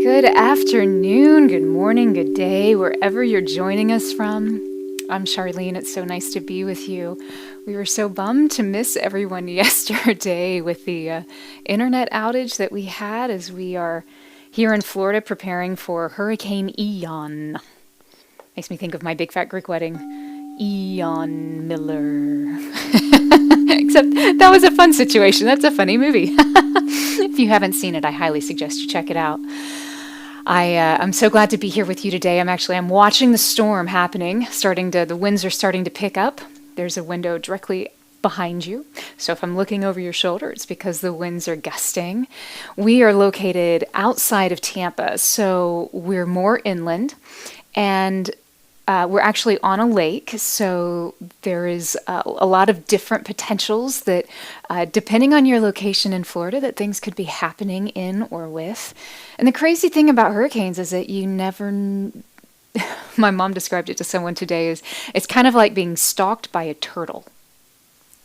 Good afternoon, good morning, good day, wherever you're joining us from. I'm Charleene. It's so nice to be with you. We were so bummed to miss everyone yesterday with the internet outage that we had as we are here in Florida preparing for Hurricane Ian. Makes me think of my big fat Greek wedding. Ian Miller. Except that was a fun situation. That's a funny movie. If you haven't seen it, I highly suggest you check it out. I'm so glad to be here with you today. I'm watching the storm happening. The winds are starting to pick up. There's a window directly behind you. So if I'm looking over your shoulder, it's because the winds are gusting. We are located outside of Tampa, so we're more inland, and we're actually on a lake, so there is a lot of different potentials that, depending on your location in Florida, that things could be happening in or with. And the crazy thing about hurricanes is that you never... My mom described it to someone today as it's kind of like being stalked by a turtle.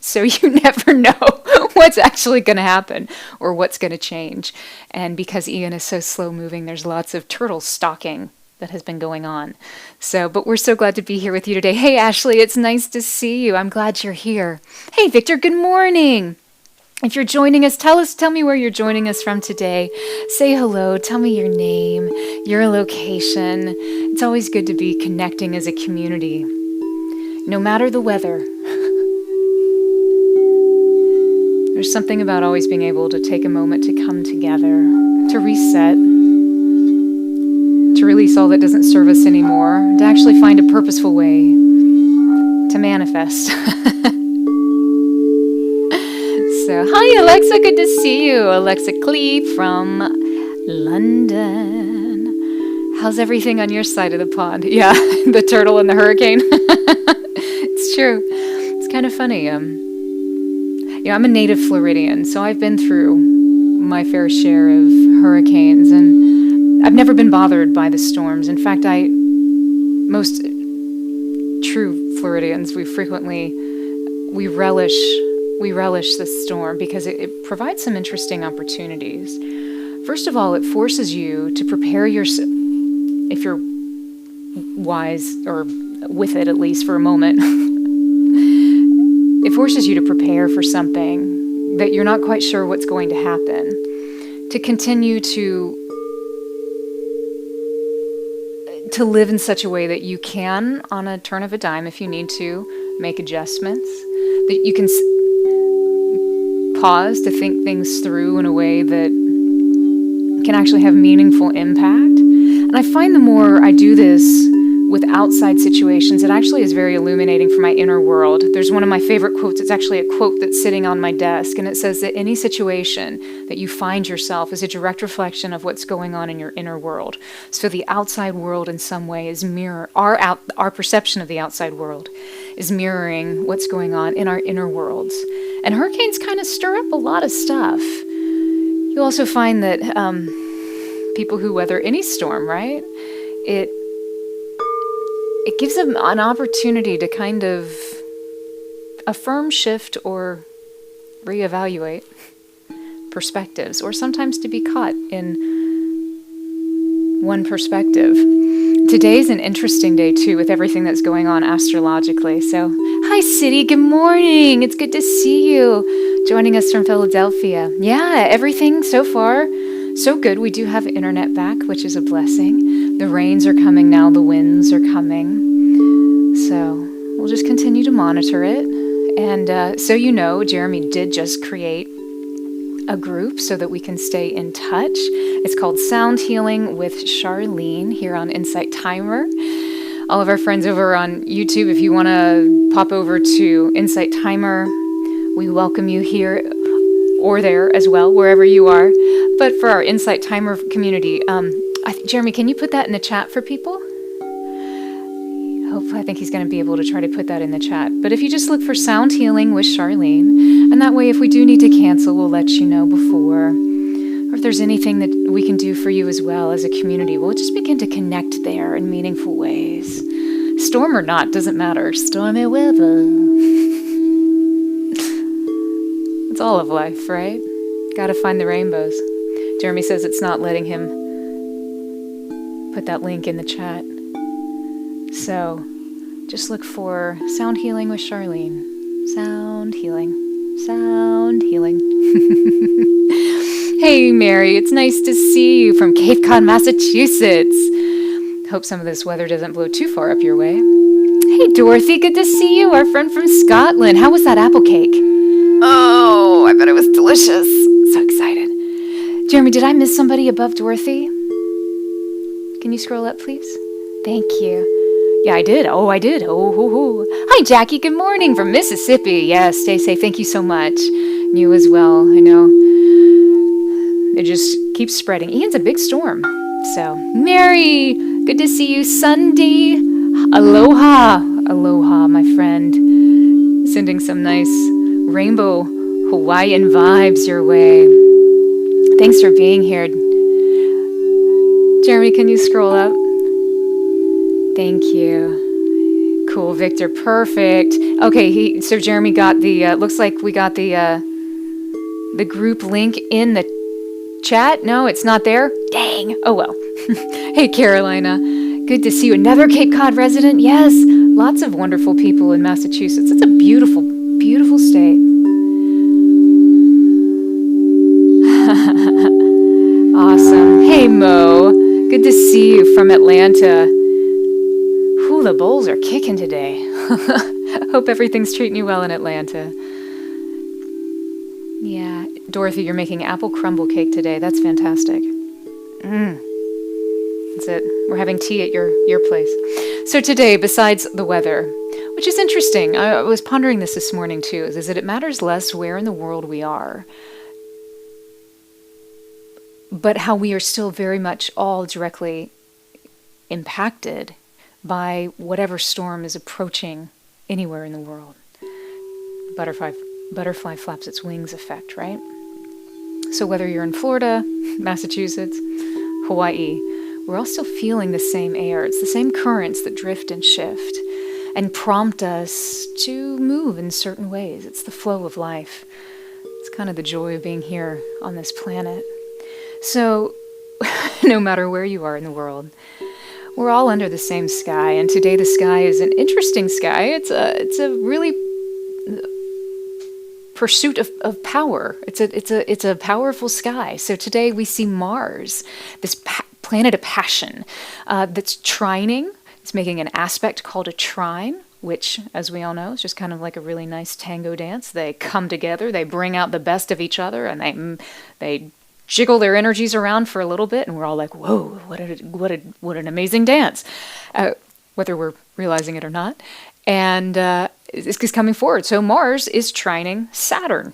So you never know what's actually going to happen or what's going to change. And because Ian is so slow moving, there's lots of turtle stalking that has been going on. But we're so glad to be here with you today. Hey, Ashley, it's nice to see you. I'm glad you're here. Hey, Victor, good morning. If you're joining us, tell me where you're joining us from today. Say hello, tell me your name, your location. It's always good to be connecting as a community, no matter the weather. There's something about always being able to take a moment to come together, to reset, to release all that doesn't serve us anymore, to actually find a purposeful way to manifest. So, hi Alexa, good to see you. Alexa Clee from London. How's everything on your side of the pond? Yeah, the turtle and the hurricane. It's true. It's kind of funny. I'm a native Floridian, so I've been through my fair share of hurricanes, and I've never been bothered by the storms. In fact, most true Floridians, we relish the storm because it provides some interesting opportunities. First of all, it forces you to prepare yourself, if you're wise or with it at least for a moment. It forces you to prepare for something that you're not quite sure what's going to happen, to continue to live in such a way that you can, on a turn of a dime, if you need to, make adjustments, that you can pause to think things through in a way that can actually have meaningful impact. And I find the more I do this with outside situations, it actually is very illuminating for my inner world. There's one of my favorite quotes. It's actually a quote that's sitting on my desk, and it says that any situation that you find yourself is a direct reflection of what's going on in your inner world. So the outside world in some way is our perception of the outside world is mirroring what's going on in our inner worlds. And hurricanes kind of stir up a lot of stuff. You'll also find that people who weather any storm, right? It gives them an opportunity to kind of affirm, shift, or reevaluate perspectives, or sometimes to be caught in one perspective. Today's an interesting day, too, with everything that's going on astrologically. So, hi, City. Good morning. It's good to see you. Joining us from Philadelphia. Yeah, everything so far, so good. We do have internet back, which is a blessing. The rains are coming now. The winds are coming. So we'll just continue to monitor it. And so you know, Jeremy did just create a group so that we can stay in touch. It's called Sound Healing with Charleene here on Insight Timer. All of our friends over on YouTube, if you want to pop over to Insight Timer, we welcome you here or there as well, wherever you are. But for our Insight Timer community, Jeremy, can you put that in the chat for people? I think he's going to be able to try to put that in the chat. But if you just look for Sound Healing with Charleene, and that way if we do need to cancel, we'll let you know before. Or if there's anything that we can do for you as well as a community, we'll just begin to connect there in meaningful ways. Storm or not, doesn't matter. Stormy weather. It's all of life, right? Gotta find the rainbows. Jeremy says it's not letting him put that link in the chat. So just look for Sound Healing with Charlene. Sound healing. Sound healing. Hey, Mary, it's nice to see you from Cape Cod, Massachusetts. Hope some of this weather doesn't blow too far up your way. Hey, Dorothy, good to see you, our friend from Scotland. How was that apple cake? Oh, I bet it was delicious. So excited. Jeremy, did I miss somebody above Dorothy? Can you scroll up, please? Thank you. Yeah, I did. Oh, I did. Oh, ho, ho. Hi, Jackie. Good morning from Mississippi. Yes, stay safe. Thank you so much. You as well. I know. It just keeps spreading. Ian's a big storm. So, Mary, good to see you. Sunday, aloha. Aloha, my friend. Sending some nice rainbow Hawaiian vibes your way. Thanks for being here. Jeremy, can you scroll up? Thank you. Cool, Victor. Perfect. Okay, so Jeremy got the, looks like we got the group link in the chat. No, it's not there. Dang. Oh, well. Hey, Carolina. Good to see you. Another Cape Cod resident? Yes. Lots of wonderful people in Massachusetts. It's a beautiful, beautiful state. Awesome. Hey, Mo. Good to see you from Atlanta. Ooh, the bowls are kicking today. Hope everything's treating you well in Atlanta. Yeah. Dorothy, you're making apple crumble cake today. That's fantastic. That's it. We're having tea at your place. So today, besides the weather, which is interesting, I was pondering this morning too, is that it matters less where in the world we are, but how we are still very much all directly impacted by whatever storm is approaching anywhere in the world. Butterfly flaps its wings effect, right? So whether you're in Florida, Massachusetts, Hawaii, we're all still feeling the same air. It's the same currents that drift and shift and prompt us to move in certain ways. It's the flow of life. It's kind of the joy of being here on this planet. So no matter where you are in the world, we're all under the same sky. And today the sky is an interesting sky. It's a really pursuit of power. It's a powerful sky. So today we see Mars, this planet of passion, that's trining. It's making an aspect called a trine, which, as we all know, is just kind of like a really nice tango dance. They come together, they bring out the best of each other, and they jiggle their energies around for a little bit, and we're all like, "Whoa, what an amazing dance," whether we're realizing it or not. And it's coming forward. So Mars is trining Saturn.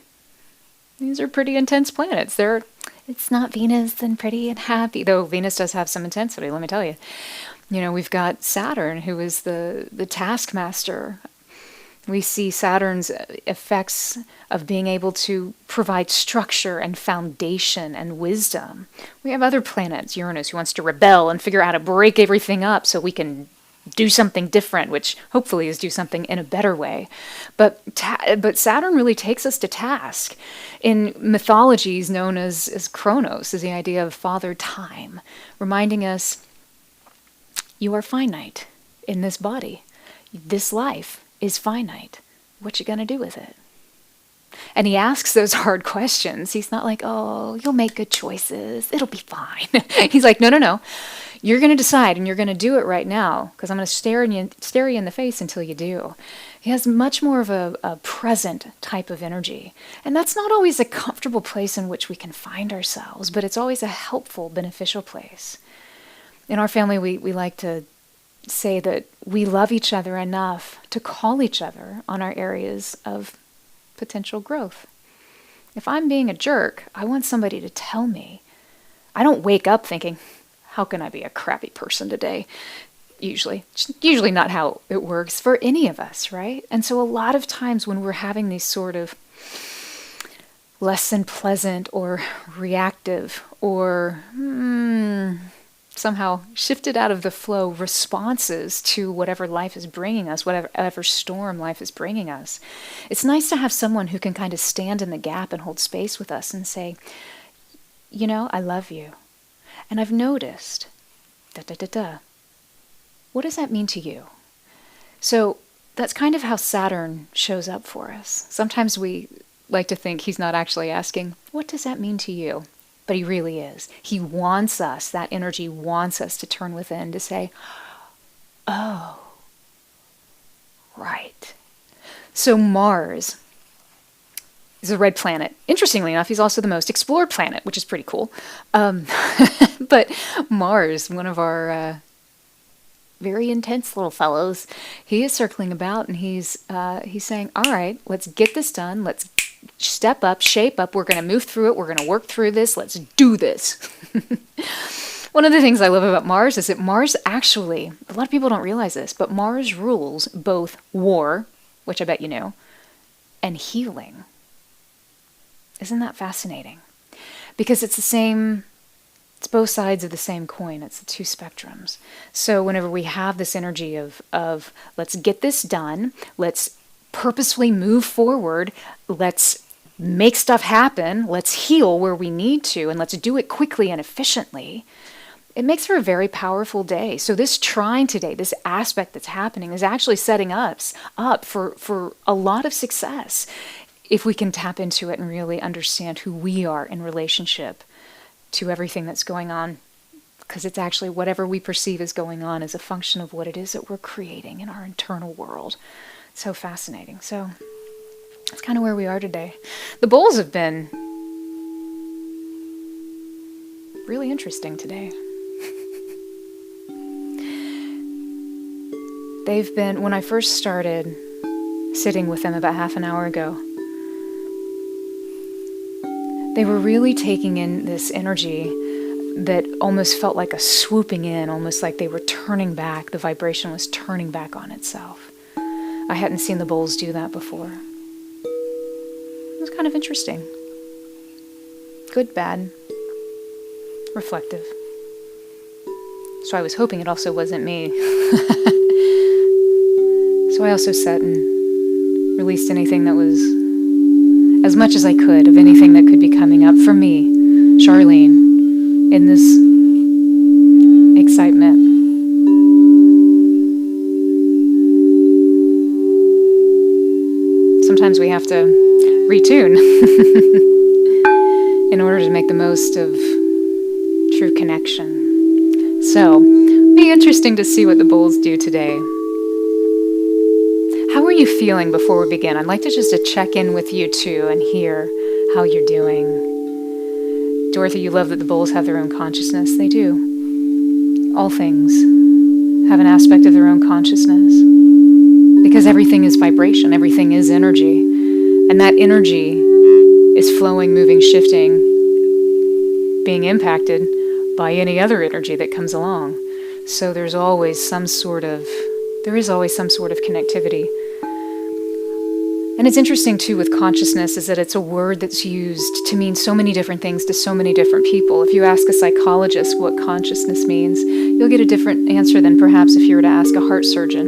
These are pretty intense planets. It's not Venus and pretty and happy, though Venus does have some intensity, let me tell you. You know, we've got Saturn, who is the taskmaster. We see Saturn's effects of being able to provide structure and foundation and wisdom. We have other planets, Uranus, who wants to rebel and figure out how to break everything up so we can do something different, which hopefully is do something in a better way. But Saturn really takes us to task. In mythologies known as Chronos, is the idea of Father Time, reminding us, you are finite in this body. This life is finite. What you gonna do with it? And he asks those hard questions. He's not like, oh, you'll make good choices. It'll be fine. He's like, no. You're going to decide, and you're going to do it right now, because I'm going to stare you in the face until you do. He has much more of a present type of energy. And that's not always a comfortable place in which we can find ourselves, but it's always a helpful, beneficial place. In our family, we like to say that we love each other enough to call each other on our areas of potential growth. If I'm being a jerk, I want somebody to tell me. I don't wake up thinking, how can I be a crappy person today? Usually not how it works for any of us, right? And so a lot of times when we're having these sort of less than pleasant or reactive or somehow shifted out of the flow responses to whatever life is bringing us, whatever storm life is bringing us, it's nice to have someone who can kind of stand in the gap and hold space with us and say, I love you. And I've noticed Da da da da. What does that mean to you? So that's kind of how Saturn shows up for us. Sometimes we like to think he's not actually asking, what does that mean to you? But he really is. He wants us, that energy wants us to turn within to say, oh, right. So Mars is a red planet. Interestingly enough, he's also the most explored planet, which is pretty cool. But Mars, one of our very intense little fellows, he is circling about, and he's saying, all right, let's get this done. Let's step up, shape up. We're going to move through it. We're going to work through this. Let's do this. One of the things I love about Mars is that Mars actually, a lot of people don't realize this, but Mars rules both war, which I bet you know, and healing. Isn't that fascinating? Because it's the same, it's both sides of the same coin. It's the two spectrums. So whenever we have this energy of let's get this done, let's purposefully move forward, let's make stuff happen, let's heal where we need to, and let's do it quickly and efficiently, it makes for a very powerful day. So this trine today, this aspect that's happening, is actually setting us up for a lot of success if we can tap into it and really understand who we are in relationship to everything that's going on. Because it's actually whatever we perceive as going on is a function of what it is that we're creating in our internal world. So fascinating. So that's kind of where we are today. The bowls have been really interesting today. They've been, when I first started sitting with them about half an hour ago, they were really taking in this energy that almost felt like a swooping in, almost like they were turning back. The vibration was turning back on itself. I hadn't seen the bowls do that before. It was kind of interesting. Good, bad, reflective. So I was hoping it also wasn't me. So I also sat and released anything that was, as much as I could, of anything that could be coming up for me, Charleene, in this excitement. Sometimes we have to retune in order to make the most of true connection. So, it'll be interesting to see what the bowls do today. How are you feeling before we begin? I'd like to just check in with you too and hear how you're doing. Dorothy, you love that the bowls have their own consciousness. They do. All things have an aspect of their own consciousness. Because everything is vibration, everything is energy. And that energy is flowing, moving, shifting, being impacted by any other energy that comes along. So there is always some sort of connectivity. And it's interesting too with consciousness is that it's a word that's used to mean so many different things to so many different people. If you ask a psychologist what consciousness means, you'll get a different answer than perhaps if you were to ask a heart surgeon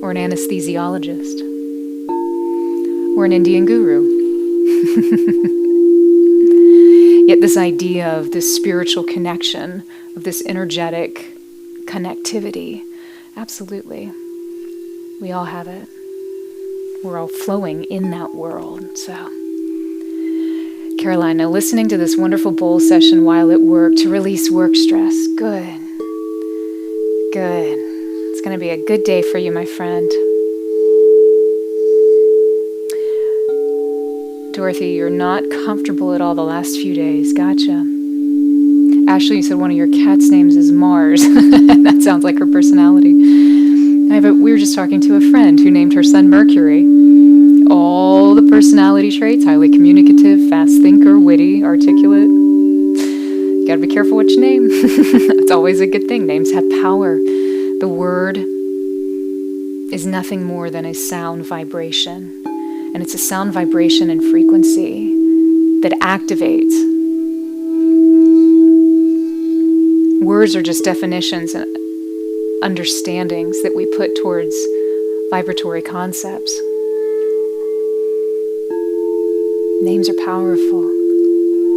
or an anesthesiologist or an Indian guru. Yet this idea of this spiritual connection, of this energetic connectivity, absolutely. We all have it. We're all flowing in that world. So, Caroline, now listening to this wonderful bowl session while at work to release work stress. Good. Good. It's going to be a good day for you, my friend. Dorothy, you're not comfortable at all the last few days. Gotcha. Ashley, you said one of your cat's names is Mars. That sounds like her personality. We were just talking to a friend who named her son Mercury. All the personality traits, highly communicative, fast thinker, witty, articulate. You gotta be careful what you name. It's always a good thing. Names have power. The word is nothing more than a sound vibration. And it's a sound vibration and frequency that activates. Words are just definitions and understandings that we put towards vibratory concepts. Names are powerful.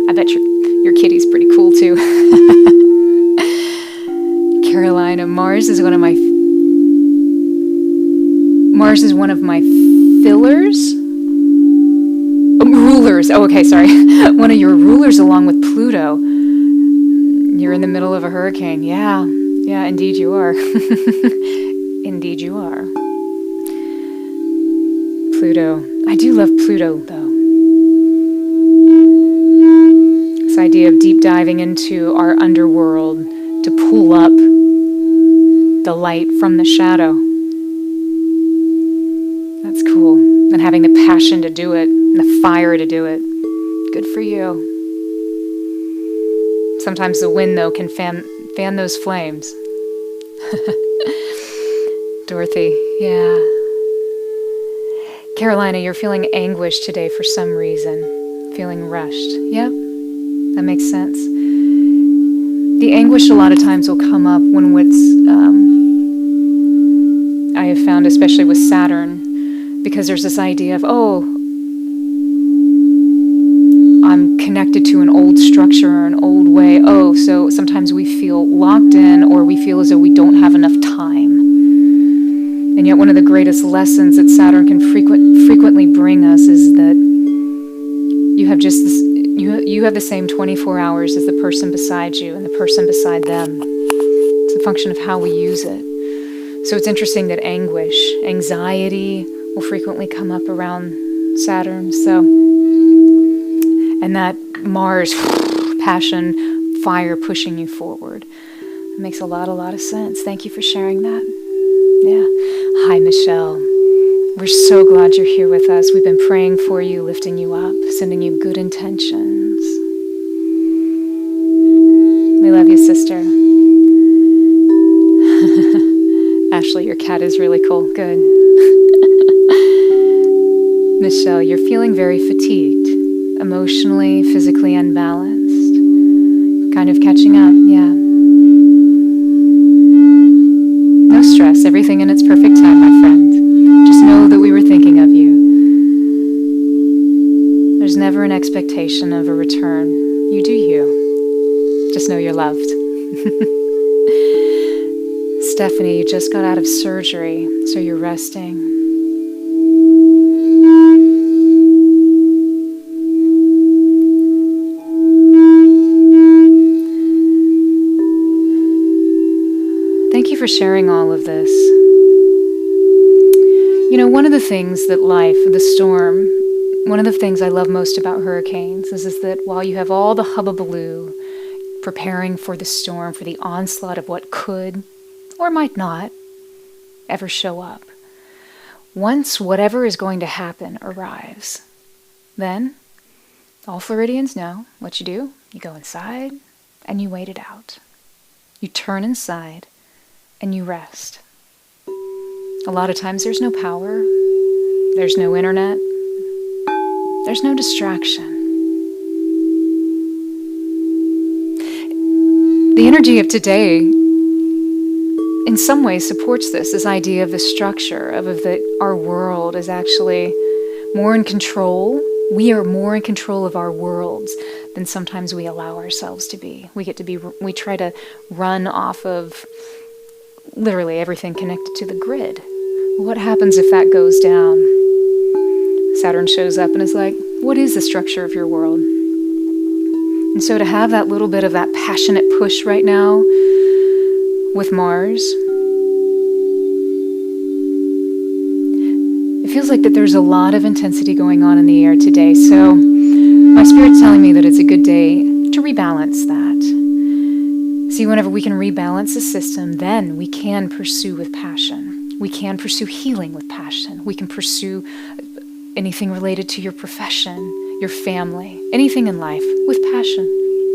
I bet your kitty's pretty cool too. Mars is one of my fillers. Rulers. Oh, okay, sorry. One of your rulers along with Pluto. You're in the middle of a hurricane. Yeah, indeed you are. Indeed you are. Pluto. I do love Pluto, though. This idea of deep diving into our underworld to pull up the light from the shadow. That's cool. And having the passion to do it, and the fire to do it. Good for you. Sometimes the wind, though, can fan those flames. Dorothy, yeah. Carolina, you're feeling anguish today for some reason. Feeling rushed. Yep, that makes sense. The anguish a lot of times will come up when I have found, especially with Saturn, because there's this idea of, I'm connected to an old structure or an old way. So sometimes we feel locked in, or we feel as though we don't have enough time. And yet one of the greatest lessons that Saturn can frequently bring us is that you have just this, you have the same 24 hours as the person beside you and the person beside them. It's a function of how we use it. So it's interesting that anguish, anxiety will frequently come up around Saturn. And that Mars, passion, fire pushing you forward. It makes a lot of sense. Thank you for sharing that. Yeah. Hi, Michelle. We're so glad you're here with us. We've been praying for you, lifting you up, sending you good intentions. We love you, sister. Ashley, your cat is really cool. Good. Michelle, you're feeling very fatigued, emotionally, physically unbalanced. Kind of catching up, yeah. No stress, everything in its perfect time, my friend. Just know that we were thinking of you. There's never an expectation of a return. You do you. Just know you're loved. Stephanie, you just got out of surgery, so you're resting. Thank you for sharing all of this. You know, one of the things that the storm, one of the things I love most about hurricanes is that while you have all the hubbubaloo preparing for the storm, for the onslaught of what could or might not ever show up, once whatever is going to happen arrives, then all Floridians know what you do. You go inside and you wait it out. You turn inside and you rest. A lot of times there's no power, there's no internet, there's no distraction. The energy of today in some ways supports this idea of the structure, of that our world is actually more in control. We are more in control of our worlds than sometimes we allow ourselves to be. We try to run off of literally everything connected to the grid. What happens if that goes down? Saturn shows up and is like, what is the structure of your world? And so to have that little bit of that passionate push right now with Mars, it feels like that there's a lot of intensity going on in the air today. So my spirit's telling me that it's a good day to rebalance that. See, whenever we can rebalance the system, then we can pursue with passion. We can pursue healing with passion. We can pursue anything related to your profession, your family, anything in life with passion.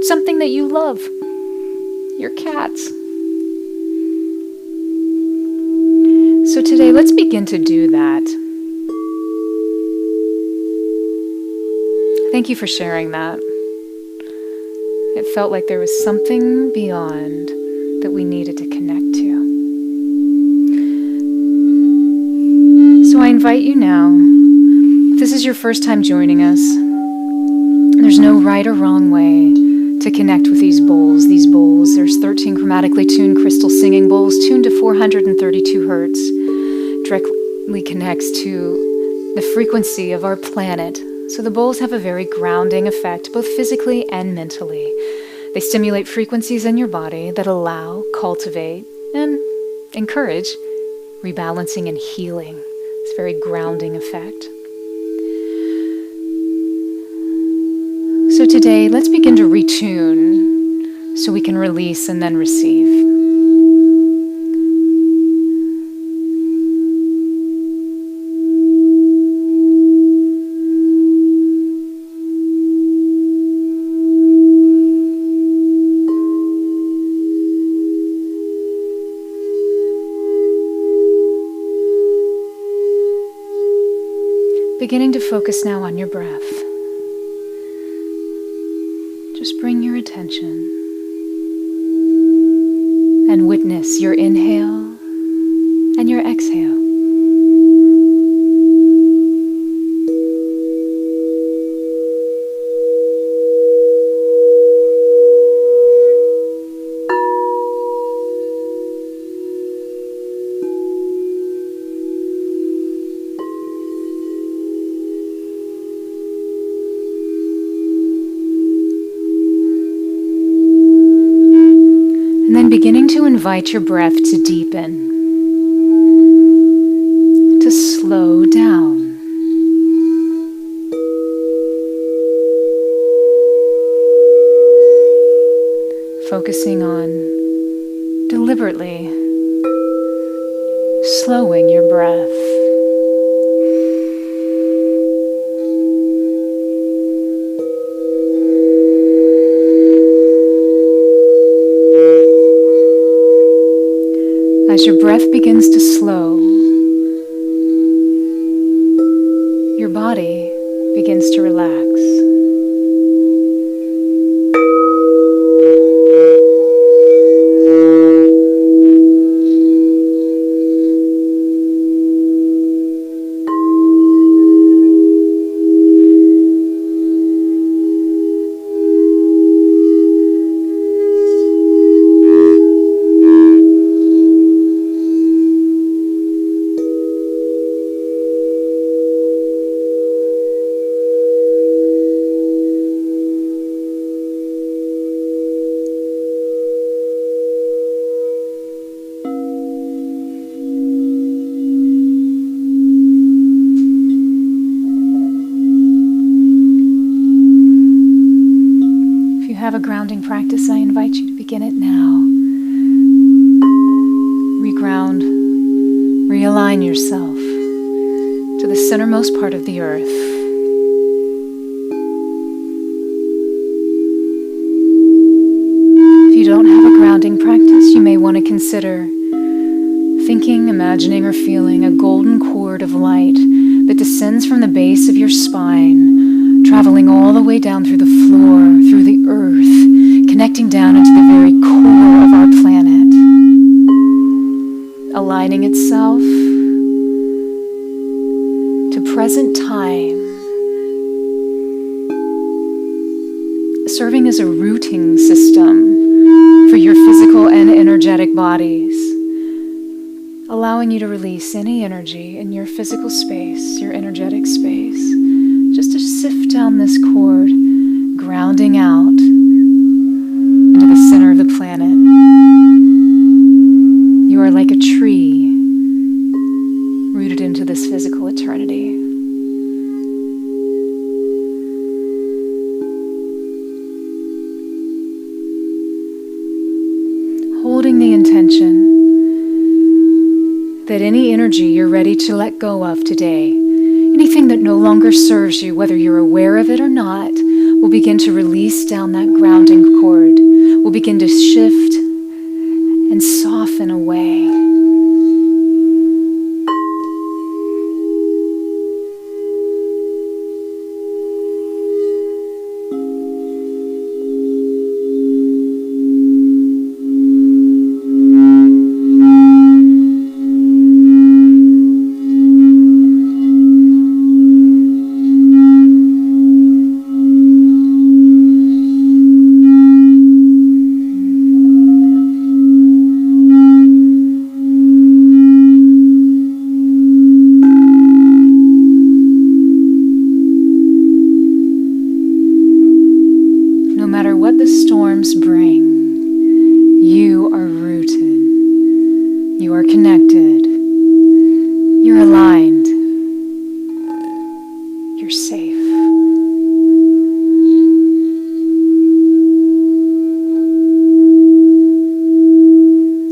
Something that you love. Your cats. So today, let's begin to do that. Thank you for sharing that. It felt like there was something beyond that we needed to connect to. So I invite you now, if this is your first time joining us, there's no right or wrong way to connect with these bowls. There's 13 chromatic chromatically tuned crystal singing bowls tuned to 432 Hertz directly connects to the frequency of our planet. So the bowls have a very grounding effect, both physically and mentally. They stimulate frequencies in your body that allow, cultivate, and encourage rebalancing and healing. It's a very grounding effect. So today, let's begin to retune so we can release and then receive. Beginning to focus now on your breath. Just bring your attention and witness your inhale and your exhale. And then beginning to invite your breath to deepen, to slow down. Focusing on deliberately slowing your breath. As your breath begins to slow, your body begins to relax. Have a grounding practice, I invite you to begin it now. Reground, realign yourself to the centermost part of the earth. If you don't have a grounding practice, you may want to consider thinking, imagining, or feeling a golden cord of light that descends from the base of your spine, traveling all the way down through the floor, through the earth, connecting down into the very core of our planet, aligning itself to present time, serving as a routing system for your physical and energetic bodies, allowing you to release any energy in your physical space, your energetic space, just to sift down this cord, grounding out into the center of the planet. You are like a tree rooted into this physical eternity. Holding the intention that any energy you're ready to let go of today, anything that no longer serves you, whether you're aware of it or not, will begin to release down that grounding cord, will begin to shift and soften away.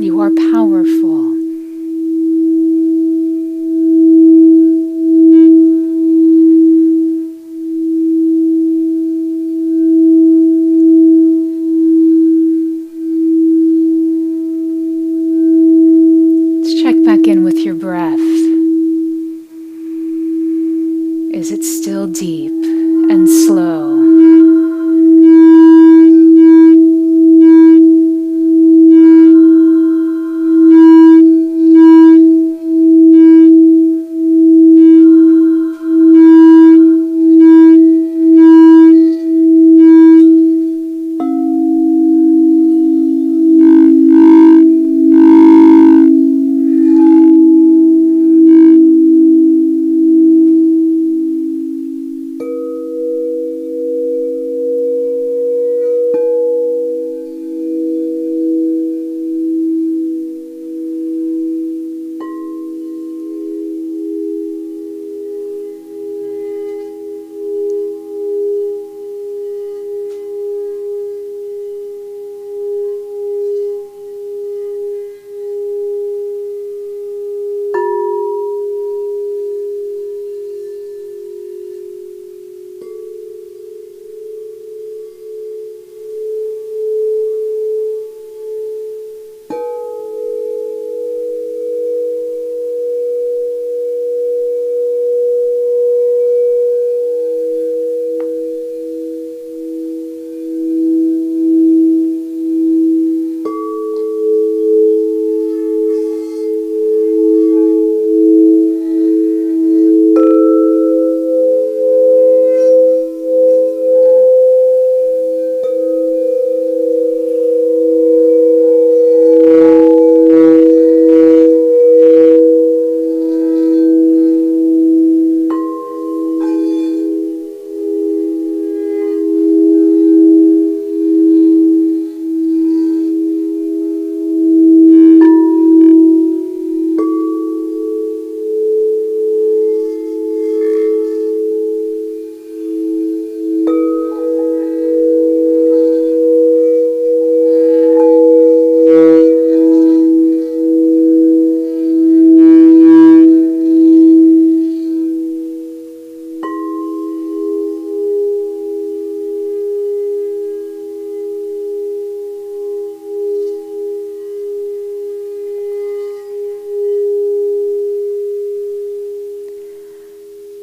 You are powerful. Let's check back in with your breath. Is it still deep and slow?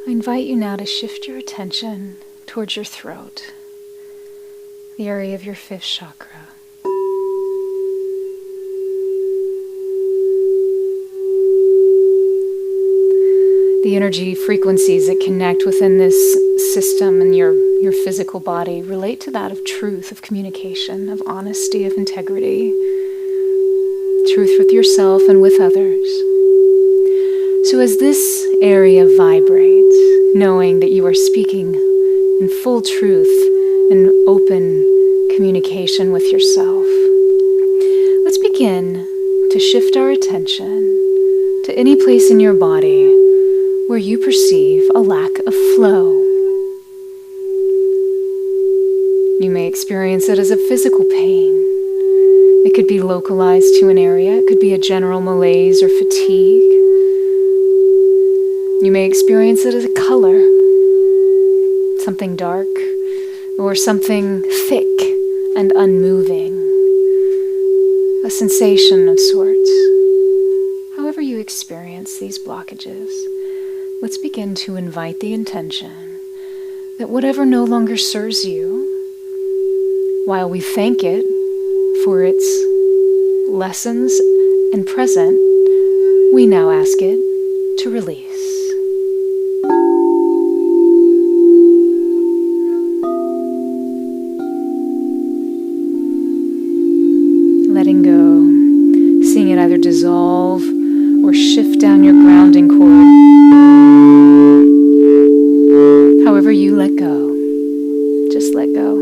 I invite you now to shift your attention towards your throat, the area of your fifth chakra. The energy frequencies that connect within this system and your physical body relate to that of truth, of communication, of honesty, of integrity, truth with yourself and with others. So as this area vibrates, knowing that you are speaking in full truth and open communication with yourself, let's begin to shift our attention to any place in your body where you perceive a lack of flow. You may experience it as a physical pain. It could be localized to an area. It could be a general malaise or fatigue. You may experience it as a color, something dark or something thick and unmoving, a sensation of sorts. However you experience these blockages, let's begin to invite the intention that whatever no longer serves you, while we thank it for its lessons and present, we now ask it to release. Letting go, seeing it either dissolve or shift down your grounding cord. However you let go, just let go.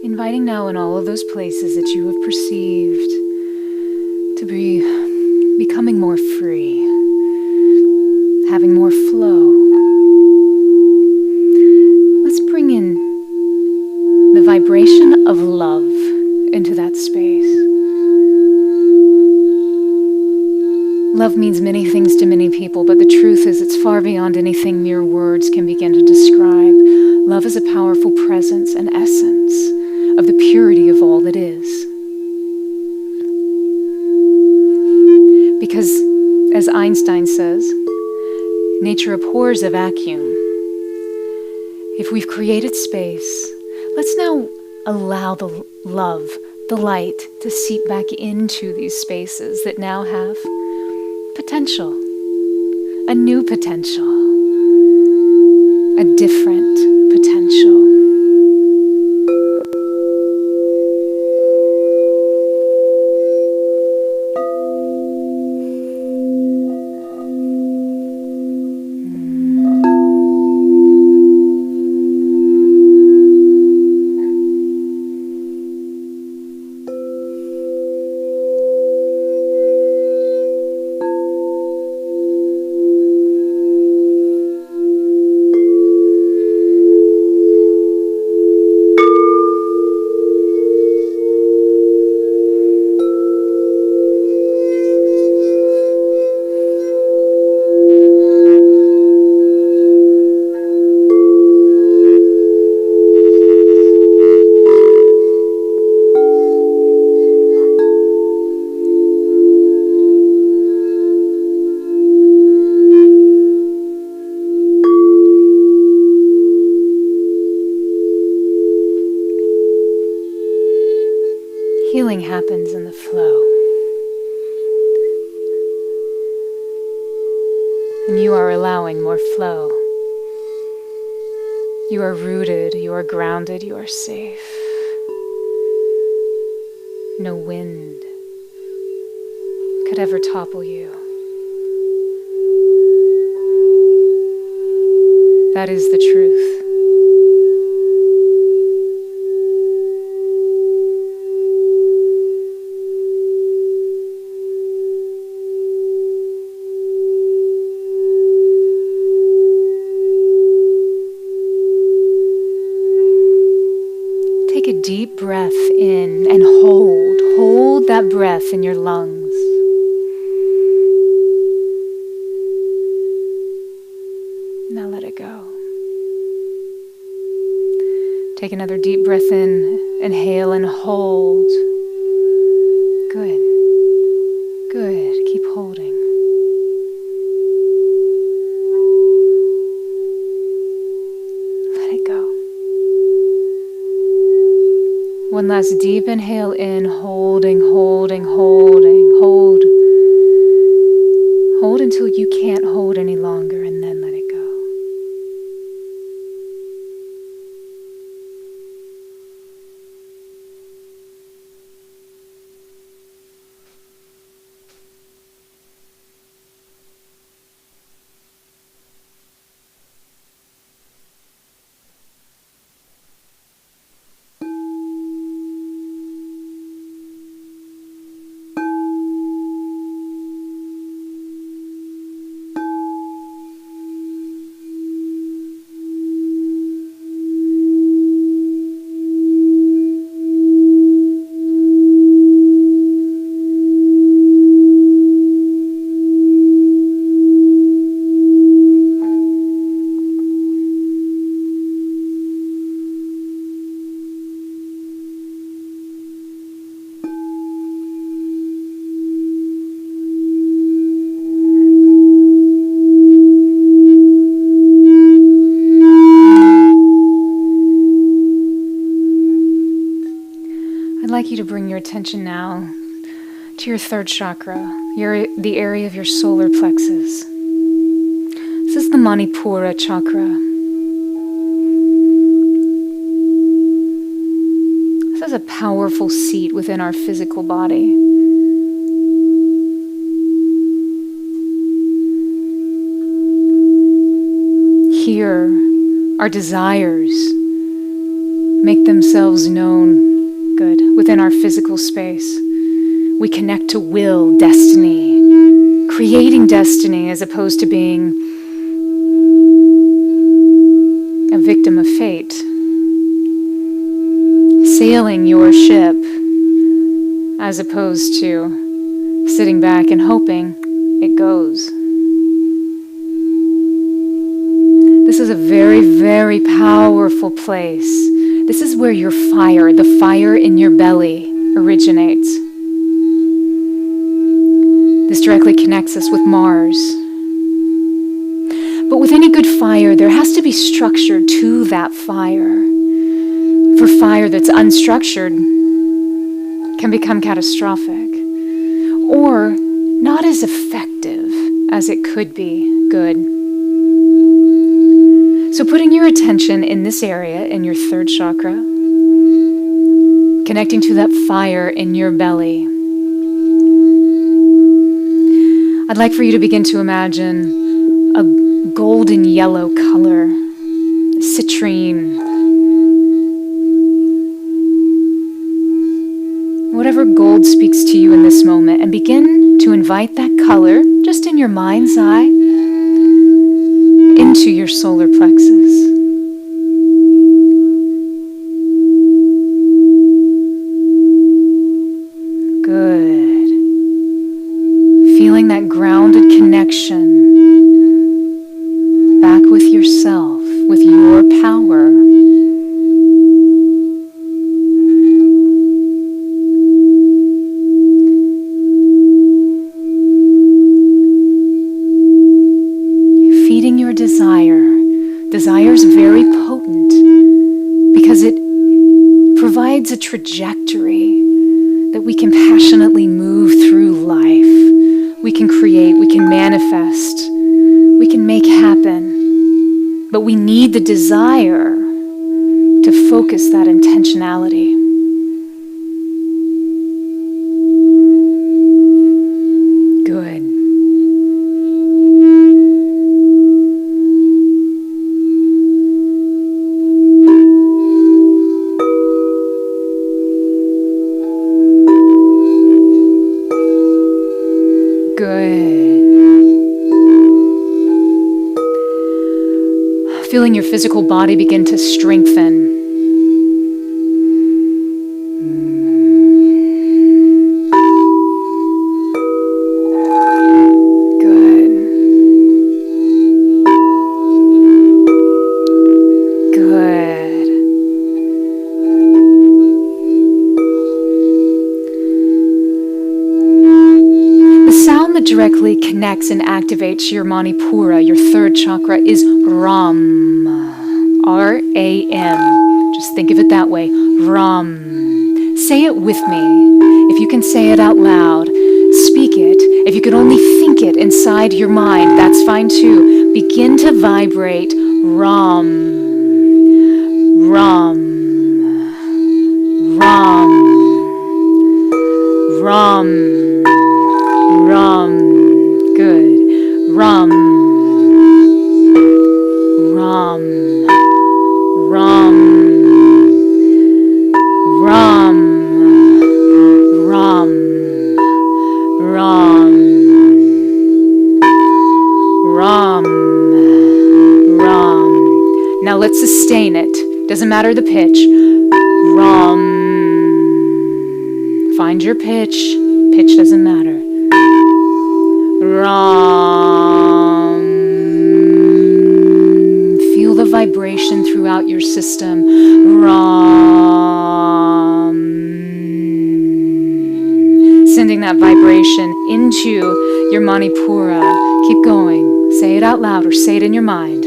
Inviting now in all of those places that you have perceived to be becoming more free, having more flow. Let's bring in the vibration of love into that space. Love means many things to many people, but the truth is it's far beyond anything mere words can begin to describe. Love is a powerful presence and essence of the purity of all that is. Because, as Einstein says, nature abhors a vacuum. If we've created space, let's now allow the love, the light, to seep back into these spaces that now have potential, a new potential, a different potential. Healing happens in the flow. And you are allowing more flow. You are rooted, you are grounded, you are safe. No wind could ever topple you. That is the truth. Take a deep breath in and hold that breath in your lungs. Now let it go. Take another deep breath in, inhale and hold. Good. Good. Keep holding. Let it go. One last deep inhale in, holding, holding, holding, hold. Hold until you can't hold any longer, and then let it go. I'd like you to bring your attention now to your third chakra, the area of your solar plexus. This is the Manipura chakra. This is a powerful seat within our physical body. Here, our desires make themselves known, good, within our physical space. We connect to will, destiny, creating destiny as opposed to being a victim of fate. Sailing your ship as opposed to sitting back and hoping it goes. This is a very, very powerful place. This is where your fire, the fire in your belly, originates. This directly connects us with Mars. But with any good fire, there has to be structure to that fire. For fire that's unstructured can become catastrophic or not as effective as it could be. Good. So putting your attention in this area, in your third chakra, connecting to that fire in your belly, I'd like for you to begin to imagine a golden yellow color, citrine, whatever gold speaks to you in this moment, and begin to invite that color, just in your mind's eye, into your solar plexus. Good. Feeling that grounded connection back with yourself, with your power. Feeding your desire. Desire is very potent because it provides a trajectory that we can passionately move through life. We can create, we can manifest, we can make happen. But we need the desire to focus that intentionality. Good. Feeling your physical body begin to strengthen. Good. Good. The sound that directly connects and activates your Manipura, your third chakra, is Ram. R-A-M. Just think of it that way. Ram. Say it with me. If you can say it out loud, speak it. If you can only think it inside your mind, that's fine too. Begin to vibrate Ram. Ram. Ram. Ram. Ram. Good. Ram. Ram. Ram. Ram. Ram. Ram. Ram. Ram. Now let's sustain it. Doesn't matter the pitch. Ram. Find your pitch. Pitch doesn't matter. Ram. Feel the vibration throughout your system. Ram. Sending that vibration into your Manipura. Keep going. Say it out loud or say it in your mind.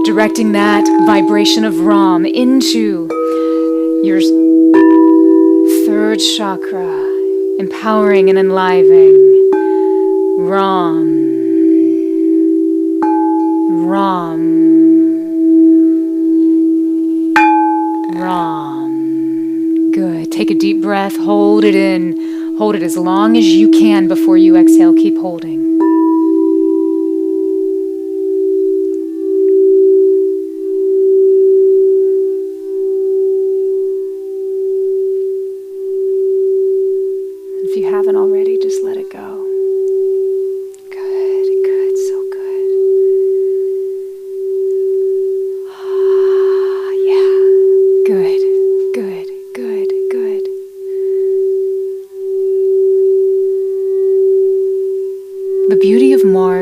Directing that vibration of Ram into your third chakra. Empowering and enlivening. Ram. Ram. Ram. Good. Take a deep breath. Hold it in. Hold it as long as you can before you exhale. Keep holding.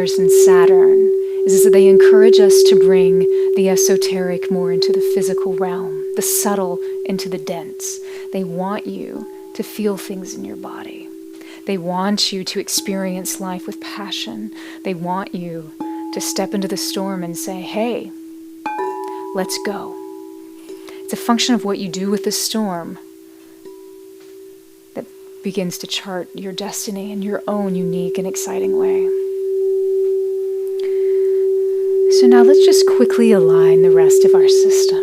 Mars and Saturn is that they encourage us to bring the esoteric more into the physical realm, the subtle into the dense. They want you to feel things in your body. They want you to experience life with passion. They want you to step into the storm and say, hey, let's go. It's a function of what you do with the storm that begins to chart your destiny in your own unique and exciting way. So now let's just quickly align the rest of our system.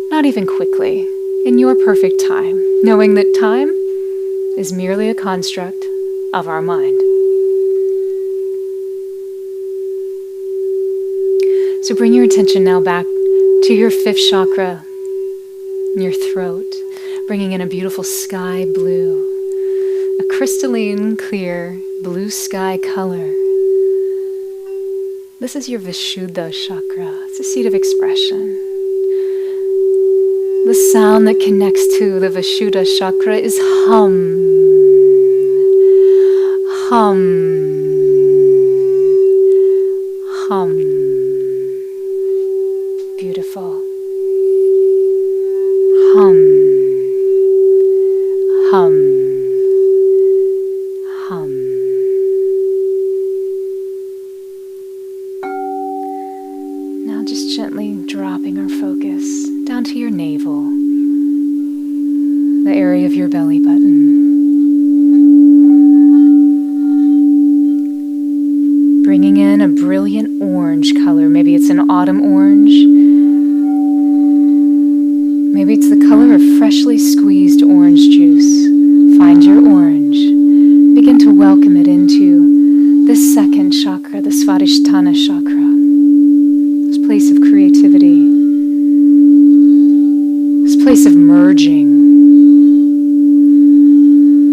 Not even quickly, in your perfect time, knowing that time is merely a construct of our mind. So bring your attention now back to your 5th chakra, in your throat, bringing in a beautiful sky blue, a crystalline, clear, blue sky color. This is your Vishuddha chakra. It's a seat of expression. The sound that connects to the Vishuddha chakra is hum. Hum. Hum. Beautiful. Hum. Hum. Hum. Now just gently dropping our focus down to your navel, the area of your belly button. Bringing in a brilliant orange color. Maybe it's an autumn orange. Maybe it's the color of freshly squeezed orange juice. Find your orange. Begin to welcome it into this 2nd chakra, the Svadhisthana chakra. This place of creativity. This place of merging.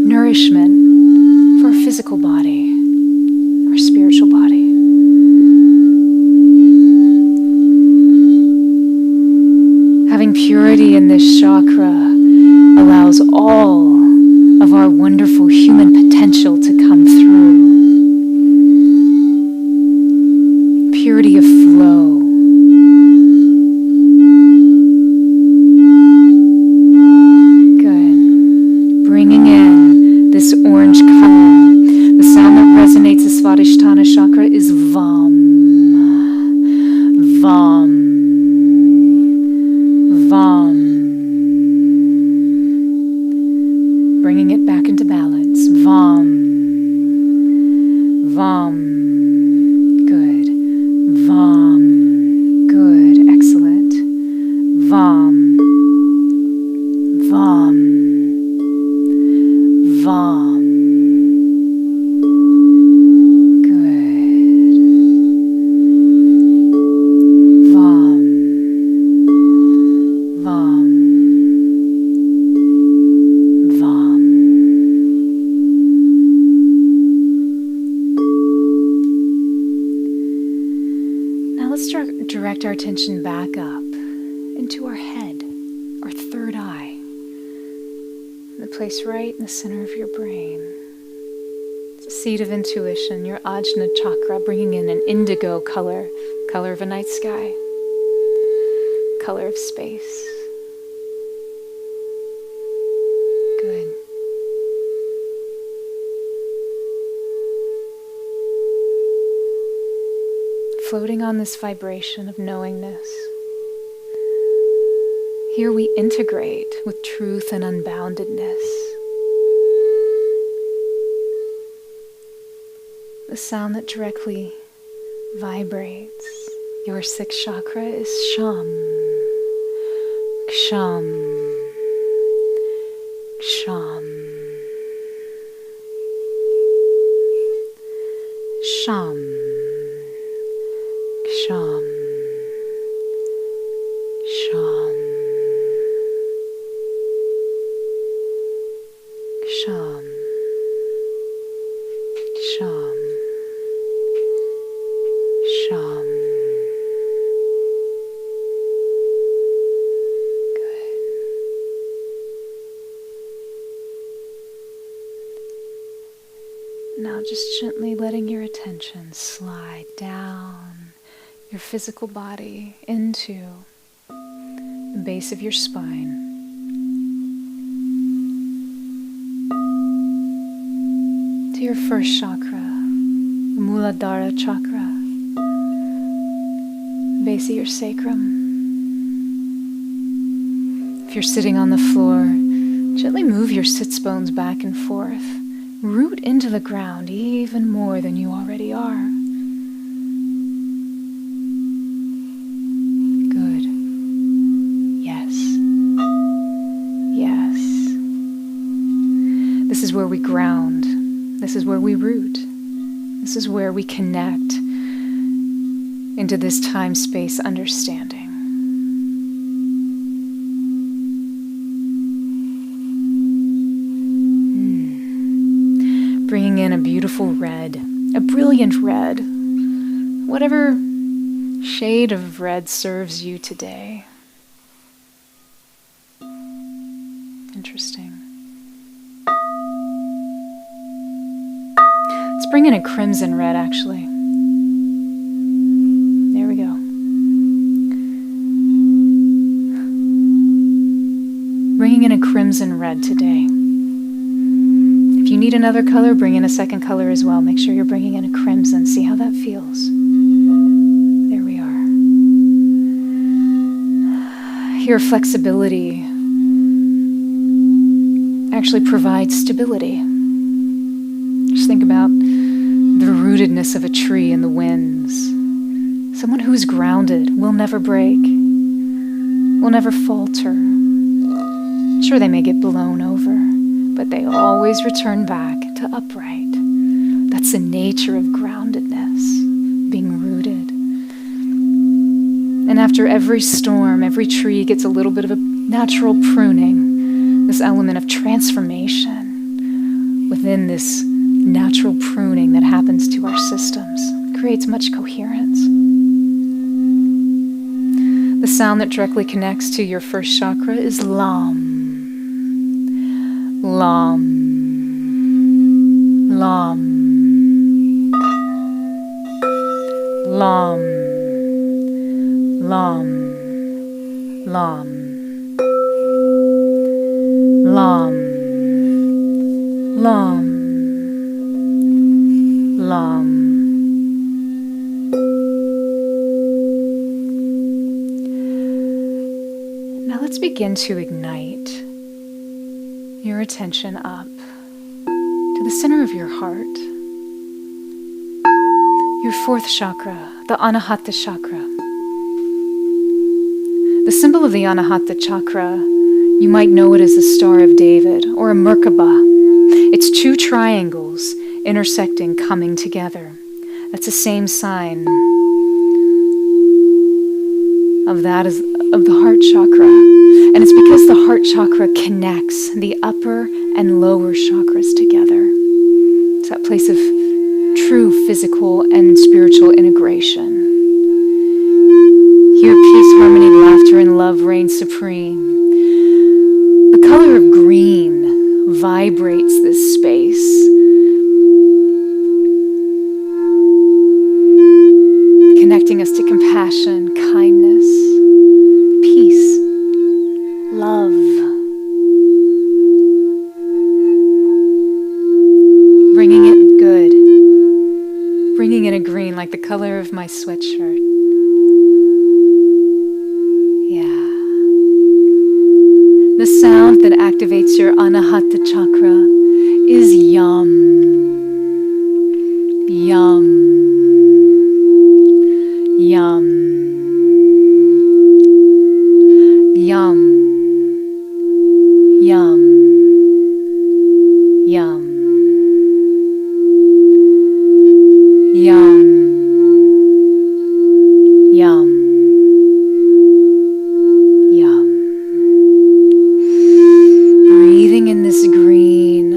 Nourishment for our physical body, our spiritual body. Having purity in this chakra allows all of our wonderful human potential to come through. Purity of flow. Good. Bringing in this orange color. The sound that resonates the Svadhisthana chakra is Vam. Vam. Vam. Bringing it back into balance. Vam. Vam. Good. Vam. Good. Excellent. Vam. Vam. Vam. Direct our attention back up into our head, our 3rd eye, the place right in the center of your brain. It's a seat of intuition, your Ajna chakra, bringing in an indigo color, color of a night sky, color of space. Good. Floating on this vibration of knowingness. Here we integrate with truth and unboundedness. The sound that directly vibrates your 6th chakra is Sham. Ksham. Ksham. Sham. Sham, Sham, Sham, Sham, Sham. Good. Now just gently letting your attention slide down your physical body into the base of your spine. To your first chakra, the Muladhara chakra, base of your sacrum. If you're sitting on the floor, gently move your sits bones back and forth. Root into the ground even more than you already are. Good. Yes. Yes. This is where we ground. This is where we root. This is where we connect into this time-space understanding. Bringing in a beautiful red, a brilliant red, whatever shade of red serves you today. Interesting. Let's bring in a crimson red, actually. There we go. Bringing in a crimson red today. If you need another color, bring in a second color as well. Make sure you're bringing in a crimson. See how that feels. There we are. Here, flexibility actually provides stability. Just think about the rootedness of a tree in the winds. Someone who is grounded will never break, will never falter. Sure, they may get blown over, but they always return back to upright. That's the nature of groundedness, being rooted. And after every storm, every tree gets a little bit of a natural pruning, this element of transformation within this natural pruning that happens to our systems. Creates much coherence. The sound that directly connects to your first chakra is Lam. Lam. Lam. Lam. Lam. Lam. Lam. Lam. Lam. Now let's begin to ignite your attention up to the center of your heart, your fourth chakra, the Anahata chakra. The symbol of the Anahata chakra, you might know it as the Star of David or a Merkaba. It's two triangles intersecting, coming together. That's the same sign of that as of the heart chakra. And it's because the heart chakra connects the upper and lower chakras together. It's that place of true physical and spiritual integration. Here, peace, harmony, laughter, and love reign supreme. The color of green vibrates this space. Connecting us to compassion, kindness, peace, love. Bringing it good. Bringing in a green like the color of my sweatshirt. Yeah. The sound that activates your Anahata chakra is yum. Yum. Yum. Yum. Yum. Yum. Yum. Yum. Yum. Breathing in this green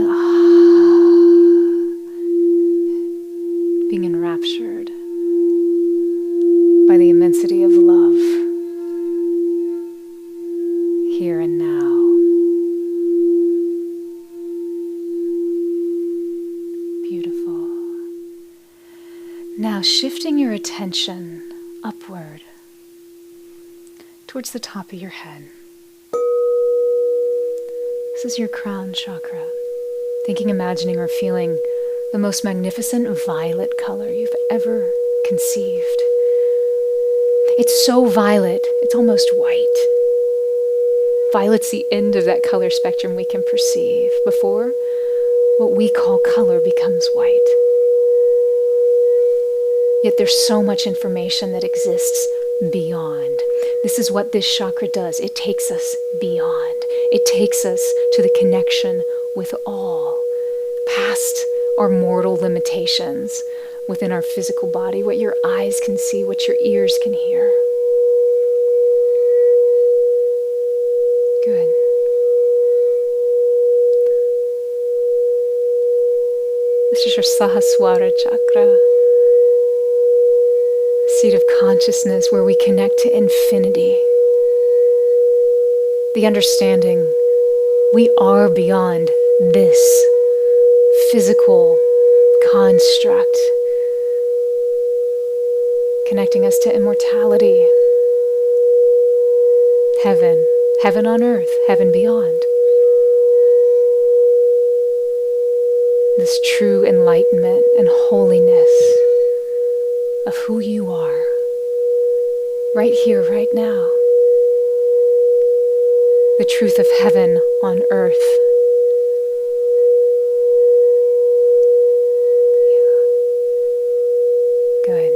shifting your attention upward towards the top of your head. This is your crown chakra. Thinking, imagining, or feeling the most magnificent violet color you've ever conceived. It's so violet, it's almost white. Violet's the end of that color spectrum we can perceive before what we call color becomes white. Yet there's so much information that exists beyond. This is what this chakra does. It takes us beyond. It takes us to the connection with all, past our mortal limitations within our physical body, what your eyes can see, what your ears can hear. Good. This is your Sahasrara chakra, seat of consciousness where we connect to infinity. The understanding we are beyond this physical construct, connecting us to immortality, heaven on earth, heaven beyond. This true enlightenment and holiness of who you are, right here, right now. The truth of heaven on earth. Good.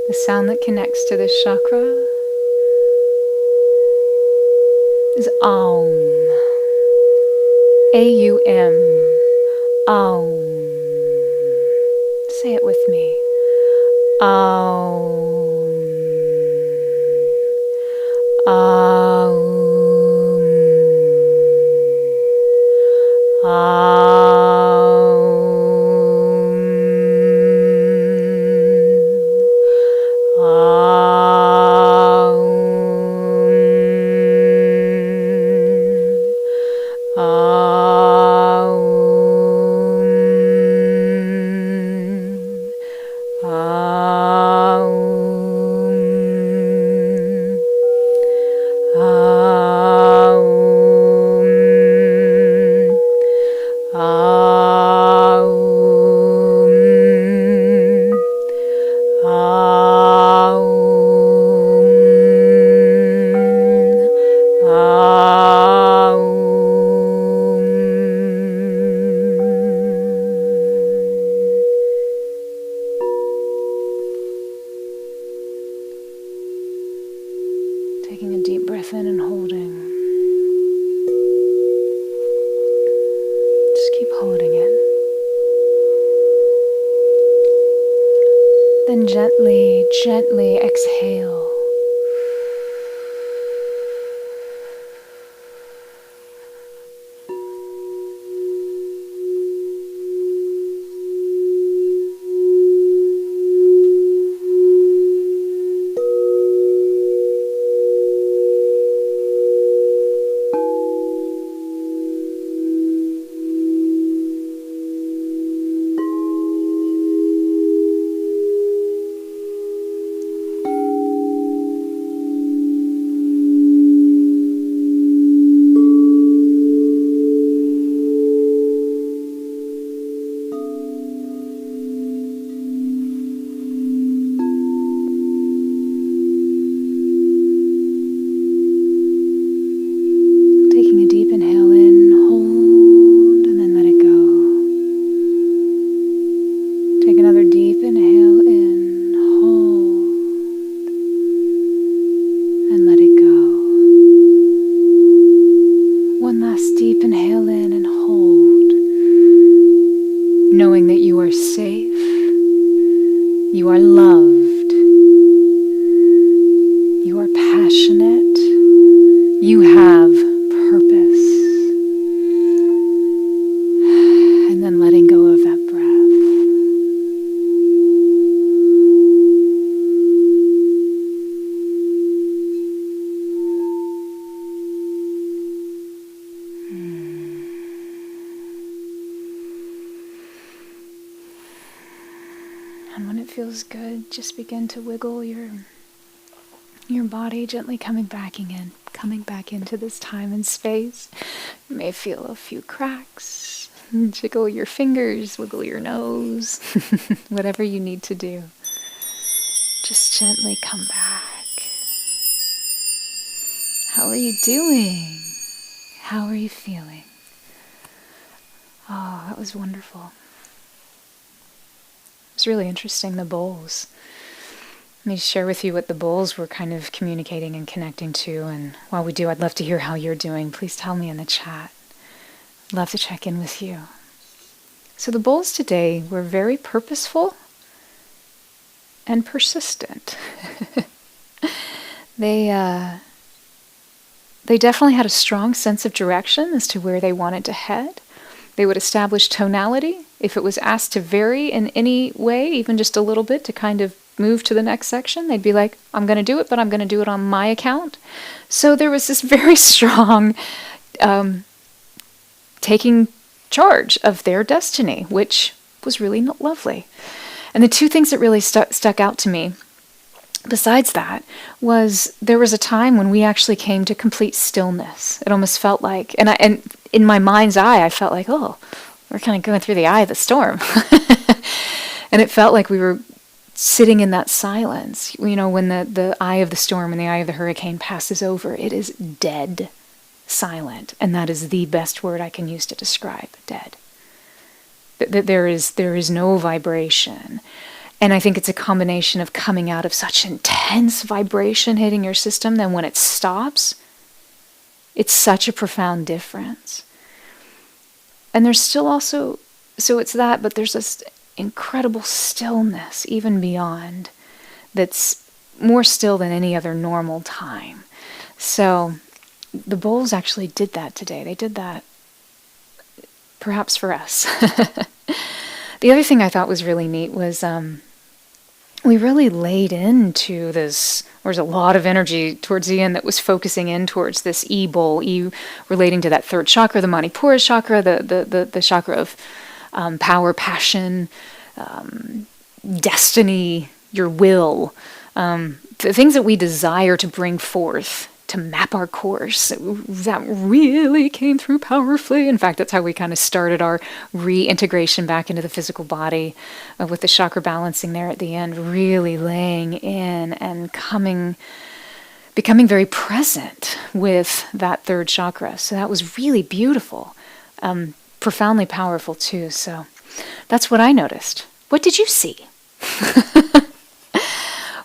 The sound that connects to this chakra is Aum. A-U-M. Aum. Say it with me. Aum. Aum. Taking a deep breath in and holding. Just keep holding it. Then gently, gently exhale. Knowing that you are safe, you are loved, you are passionate, you have purpose. And then letting go of that breath. And when it feels good, just begin to wiggle your body, gently coming back into this time and space. You may feel a few cracks. Jiggle your fingers, wiggle your nose, whatever you need to do. Just gently come back. How are you doing? How are you feeling? Oh, that was wonderful. It was really interesting, the bowls. Let me share with you what the bowls were kind of communicating and connecting to. And while we do, I'd love to hear how you're doing. Please tell me in the chat. I'd love to check in with you. So the bowls today were very purposeful and persistent. They definitely had a strong sense of direction as to where they wanted to head. They would establish tonality. If it was asked to vary in any way, even just a little bit, to kind of move to the next section, they'd be like, I'm going to do it, but I'm going to do it on my account. So there was this very strong taking charge of their destiny, which was really lovely. And the two things that really stuck out to me, besides that, was there was a time when we actually came to complete stillness. It almost felt like, and in my mind's eye, I felt like, oh, we're kind of going through the eye of the storm. And it felt like we were sitting in that silence. You know, when the eye of the storm and the eye of the hurricane passes over, it is dead silent. And that is the best word I can use to describe dead. There is no vibration. And I think it's a combination of coming out of such intense vibration hitting your system, then when it stops, it's such a profound difference. And there's still also, so it's that, but there's this incredible stillness even beyond, that's more still than any other normal time. So the bowls actually did that today. They did that perhaps for us. The other thing I thought was really neat was we really laid into this. There was a lot of energy towards the end that was focusing in towards this E bowl, E relating to that third chakra, the Manipura chakra, the chakra of power, passion, destiny, your will, the things that we desire to bring forth, to map our course. That really came through powerfully. In fact, that's how we kind of started our reintegration back into the physical body, with the chakra balancing there at the end, really laying in and becoming very present with that third chakra. So that was really beautiful, profoundly powerful too. So that's what I noticed. What did you see?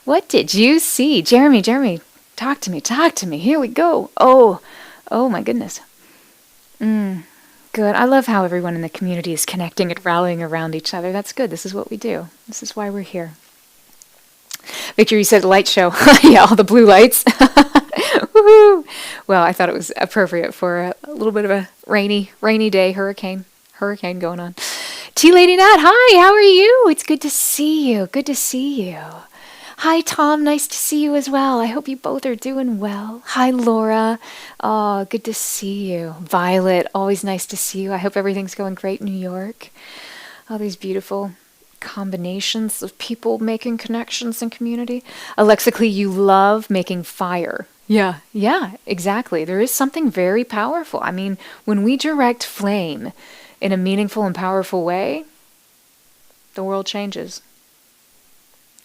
What did you see? Jeremy, talk to me. Here we go. Oh my goodness. Good. I love how everyone in the community is connecting and rallying around each other. That's good. This is what we do. This is why we're here. Victor, you said light show. Yeah, all the blue lights. Woohoo! Well, I thought it was appropriate for a little bit of a rainy day, hurricane going on. Tea Lady Nat, hi, how are you? It's good to see you. Hi, Tom. Nice to see you as well. I hope you both are doing well. Hi, Laura. Oh, good to see you. Violet, always nice to see you. I hope everything's going great in New York. All these beautiful combinations of people making connections in community. Alexically, you love making fire. Yeah, exactly. There is something very powerful. I mean, when we direct flame in a meaningful and powerful way, the world changes.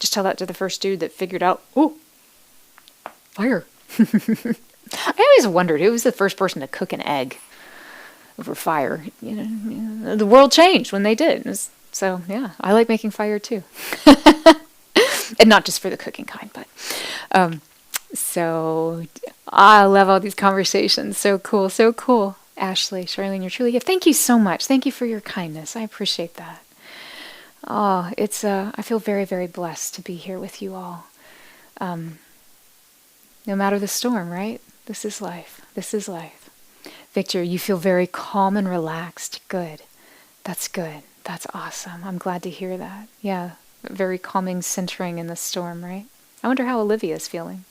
Just tell that to the first dude that figured out, fire. I always wondered who was the first person to cook an egg over fire. The world changed when they did. So yeah, I like making fire too. And not just for the cooking kind, but so I love all these conversations. So cool. Ashley, Charleene, you're truly good. Thank you so much. Thank you for your kindness. I appreciate that. Oh, I feel very, very blessed to be here with you all. No matter the storm, right? This is life. Victor, you feel very calm and relaxed. Good. That's good. That's awesome. I'm glad to hear that. Yeah, very calming, centering in the storm, right? I wonder how Olivia's feeling.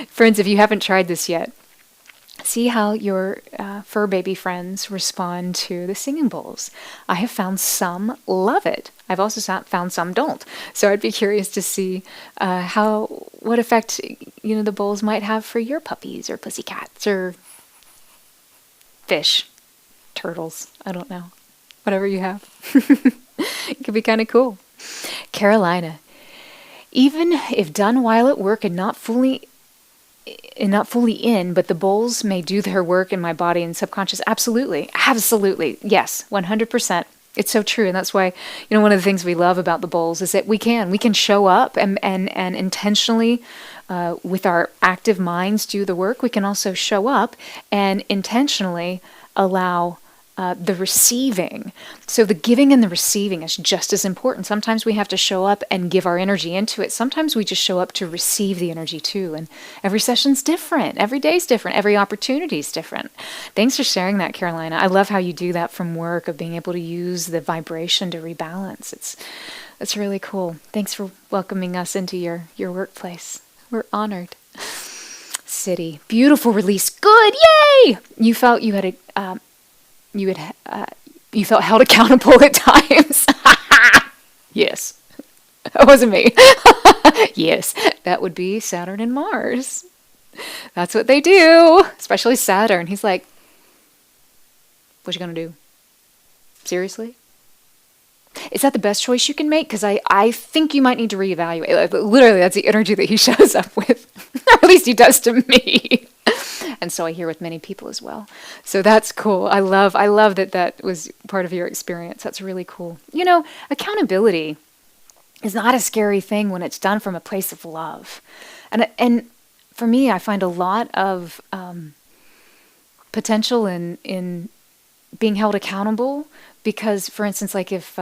Friends, if you haven't tried this yet, See how your fur baby friends respond to the singing bowls. I have found some love it. I've also found some don't. So I'd be curious to see what effect the bowls might have for your puppies or pussycats or fish, turtles. I don't know. Whatever you have. It could be kind of cool. Carolina. Even if done while at work and not fully in, but the bowls may do their work in my body and subconscious. Absolutely. Yes, 100%. It's so true. And that's why, one of the things we love about the bowls is that we can show up and intentionally, with our active minds do the work. We can also show up and intentionally allow the receiving. So the giving and the receiving is just as important. Sometimes we have to show up and give our energy into it. Sometimes we just show up to receive the energy too. And every session's different. Every day's different. Every opportunity's different. Thanks for sharing that, Carolina. I love how you do that from work, of being able to use the vibration to rebalance. It's really cool. Thanks for welcoming us into your workplace. We're honored. City. Beautiful release. Good. Yay! You felt you had you felt held accountable at times. Yes. That wasn't me. Yes. That would be Saturn and Mars. That's what they do. Especially Saturn. He's like, what you gonna do? Seriously? Is that the best choice you can make? Because I think you might need to reevaluate. Literally, that's the energy that he shows up with. Or at least he does to me. And so I hear with many people as well. So that's cool. I love that was part of your experience. That's really cool. Accountability is not a scary thing when it's done from a place of love. And for me, I find a lot of potential in being held accountable because, for instance, like if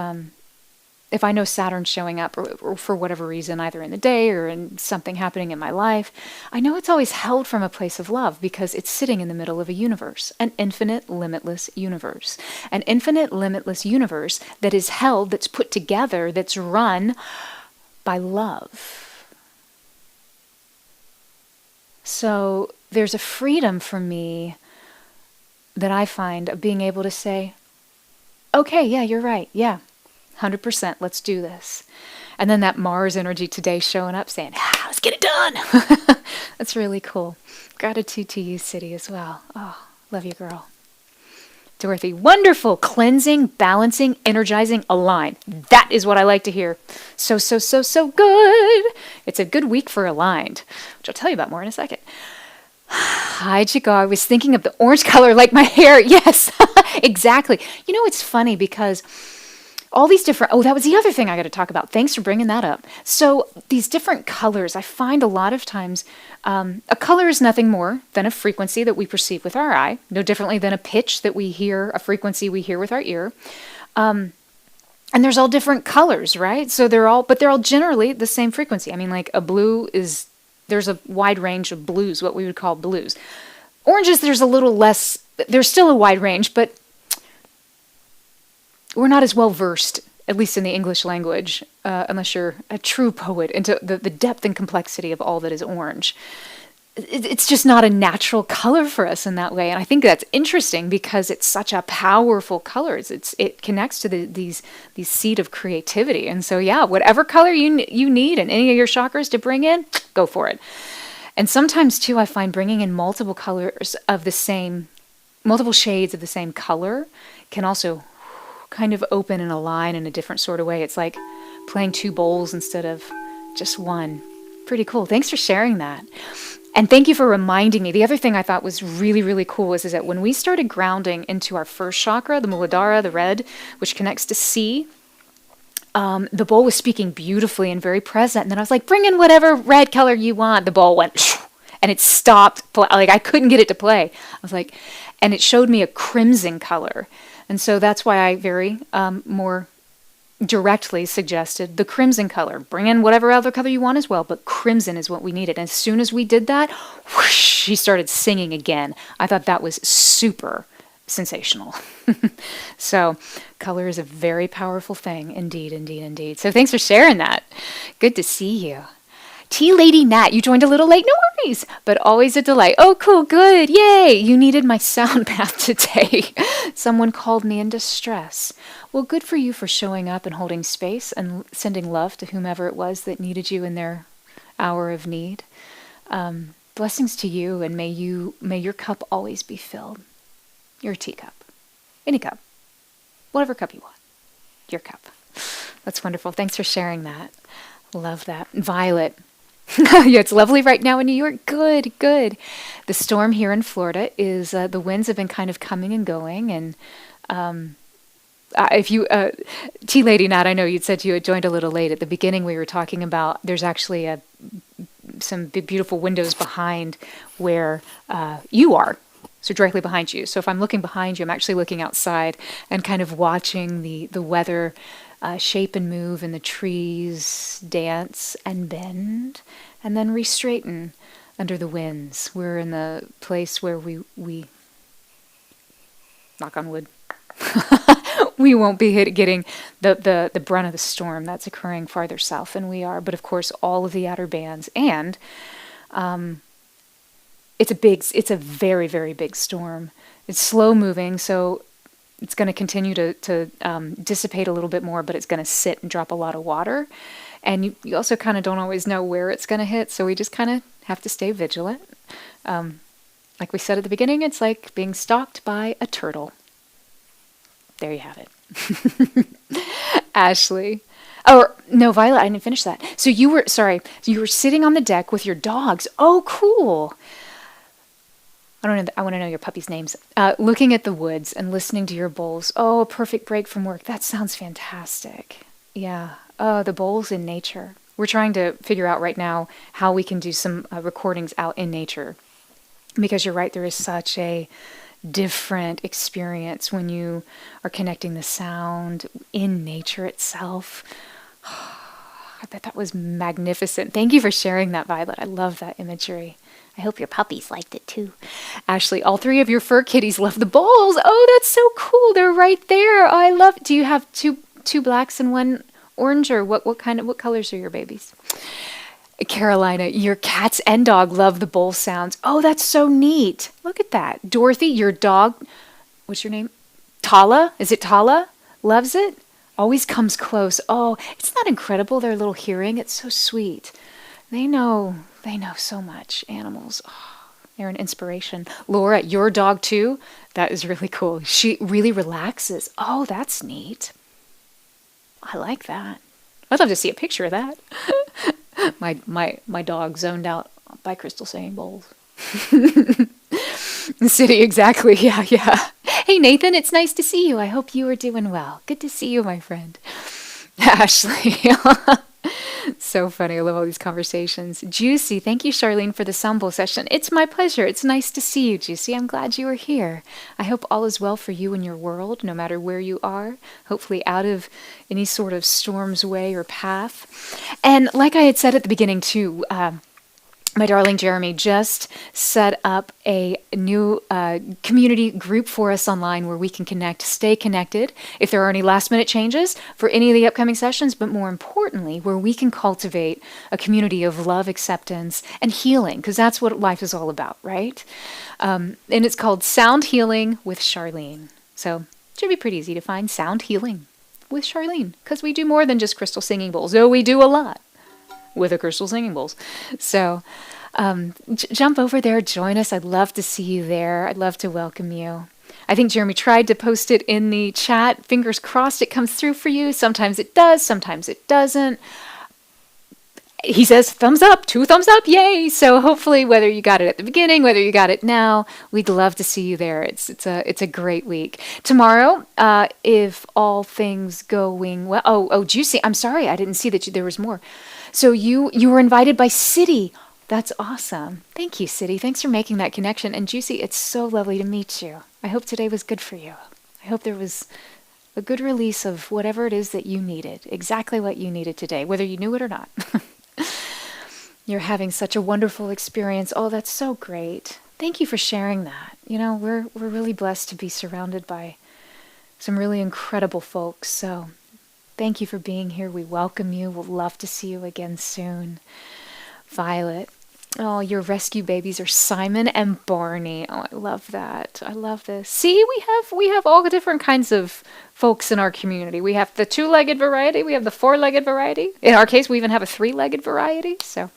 I know Saturn's showing up or for whatever reason, either in the day or in something happening in my life, I know it's always held from a place of love because it's sitting in the middle of a universe, an infinite, limitless universe. An infinite, limitless universe that is held, that's put together, that's run by love. So there's a freedom for me that I find of being able to say, okay, yeah, you're right, yeah. 100%, let's do this. And then that Mars energy today showing up saying, let's get it done. That's really cool. Gratitude to you, City, as well. Oh, love you, girl. Dorothy, wonderful, cleansing, balancing, energizing, align. That is what I like to hear. So good. It's a good week for aligned, which I'll tell you about more in a second. Hi, Chico. I was thinking of the orange color like my hair. Yes, exactly. It's funny because all these different, that was the other thing I got to talk about. Thanks for bringing that up. So these different colors, I find a lot of times, a color is nothing more than a frequency that we perceive with our eye, no differently than a pitch that we hear, a frequency we hear with our ear. And there's all different colors, right? So they're all generally the same frequency. I mean, like a blue there's a wide range of blues, what we would call blues. Oranges, there's a little less, there's still a wide range, but we're not as well versed, at least in the English language, unless you're a true poet, into the depth and complexity of all that is orange. It's just not a natural color for us in that way. And I think that's interesting because it's such a powerful color. It connects to these seed of creativity. And so, yeah, whatever color you need in any of your chakras to bring in, go for it. And sometimes, too, I find bringing in multiple colors of multiple shades of the same color can also kind of open and align in a different sort of way. It's like playing two bowls instead of just one. Pretty cool. Thanks for sharing that. And thank you for reminding me. The other thing I thought was really, really cool is that when we started grounding into our first chakra, the Muladhara, the red, which connects to C, the bowl was speaking beautifully and very present. And then I was like, bring in whatever red color you want. The bowl went, and it stopped. Like I couldn't get it to play. I was like, and it showed me a crimson color. And so that's why I very more directly suggested the crimson color. Bring in whatever other color you want as well, but crimson is what we needed. And as soon as we did that, whoosh, she started singing again. I thought that was super sensational. So color is a very powerful thing. Indeed, indeed, indeed. So thanks for sharing that. Good to see you. Tea Lady Nat, you joined a little late. No worries, but always a delight. Oh, cool, good, yay. You needed my sound bath today. Someone called me in distress. Well, good for you for showing up and holding space and sending love to whomever it was that needed you in their hour of need. Blessings to you, and may your cup always be filled. Your teacup. Any cup. Whatever cup you want. Your cup. That's wonderful. Thanks for sharing that. Love that. Violet. Yeah, it's lovely right now in New York. Good, good. The storm here in Florida is, the winds have been kind of coming and going, and if you, Tea Lady Nat, I know you'd said you had joined a little late. At the beginning we were talking about, there's actually some big beautiful windows behind where you are. So directly behind you. So if I'm looking behind you, I'm actually looking outside and kind of watching the weather shape and move, and the trees dance and bend and then re-straighten under the winds. We're in the place where we knock on wood, we won't be getting the brunt of the storm that's occurring farther south than we are. But of course, all of the outer bands, and it's a very, very big storm. It's slow moving, so it's going to continue to dissipate a little bit more, but it's going to sit and drop a lot of water. And you also kind of don't always know where it's going to hit, so we just kind of have to stay vigilant. Like we said at the beginning, it's like being stalked by a turtle. There you have it. Ashley. Oh, no, Violet, I didn't finish that. So you were sitting on the deck with your dogs. Oh, cool. I want to know your puppy's names. Looking at the woods and listening to your bowls. Oh, a perfect break from work. That sounds fantastic. Yeah. Oh, the bowls in nature. We're trying to figure out right now how we can do some recordings out in nature. Because you're right, there is such a different experience when you are connecting the sound in nature itself. I bet that was magnificent. Thank you for sharing that, Violet. I love that imagery. I hope your puppies liked it too. Ashley, all three of your fur kitties love the bowls. Oh, that's so cool. They're right there. Oh, I love it. Do you have two blacks and one orange, or what colors are your babies? Carolina, your cats and dog love the bowl sounds. Oh, that's so neat. Look at that. Dorothy, your dog, what's your name? Tala? Is it Tala? Loves it? Always comes close. Oh, it's not incredible, their little hearing. It's so sweet. They know so much, animals. Oh, they're an inspiration. Laura, your dog too? That is really cool. She really relaxes. Oh, that's neat. I like that. I'd love to see a picture of that. My dog zoned out by crystal singing bowls. City, exactly. Yeah. Hey, Nathan, it's nice to see you. I hope you are doing well. Good to see you, my friend. Ashley. So funny. I love all these conversations. Juicy, thank you, Charlene, for the sound bowl session. It's my pleasure. It's nice to see you, Juicy. I'm glad you are here. I hope all is well for you and your world, no matter where you are. Hopefully out of any sort of storm's way or path. And like I had said at the beginning, too, my darling Jeremy just set up a new community group for us online where we can stay connected if there are any last minute changes for any of the upcoming sessions, but more importantly, where we can cultivate a community of love, acceptance, and healing, because that's what life is all about, right? And it's called Sound Healing with Charlene. So it should be pretty easy to find Sound Healing with Charlene, because we do more than just crystal singing bowls, though we do a lot with the crystal singing bowls. So jump over there, join us. I'd love to see you there. I'd love to welcome you. I think Jeremy tried to post it in the chat. Fingers crossed it comes through for you. Sometimes it does, sometimes it doesn't. He says thumbs up, 2 thumbs up, yay! So hopefully, whether you got it at the beginning, whether you got it now, we'd love to see you there. It's a great week. Tomorrow, if all things going well. Oh, Juicy, I'm sorry, I didn't see that there was more. So you were invited by City. That's awesome. Thank you, City. Thanks for making that connection. And Juicy, it's so lovely to meet you. I hope today was good for you. I hope there was a good release of whatever it is that you needed, exactly what you needed today, whether you knew it or not. You're having such a wonderful experience. Oh, that's so great. Thank you for sharing that. You know, we're really blessed to be surrounded by some really incredible folks. So thank you for being here. We welcome you. We'll love to see you again soon. Violet. Oh, your rescue babies are Simon and Barney. Oh, I love that. I love this. See, we have all the different kinds of folks in our community. We have the 2-legged variety. We have the 4-legged variety. In our case, we even have a 3-legged variety. So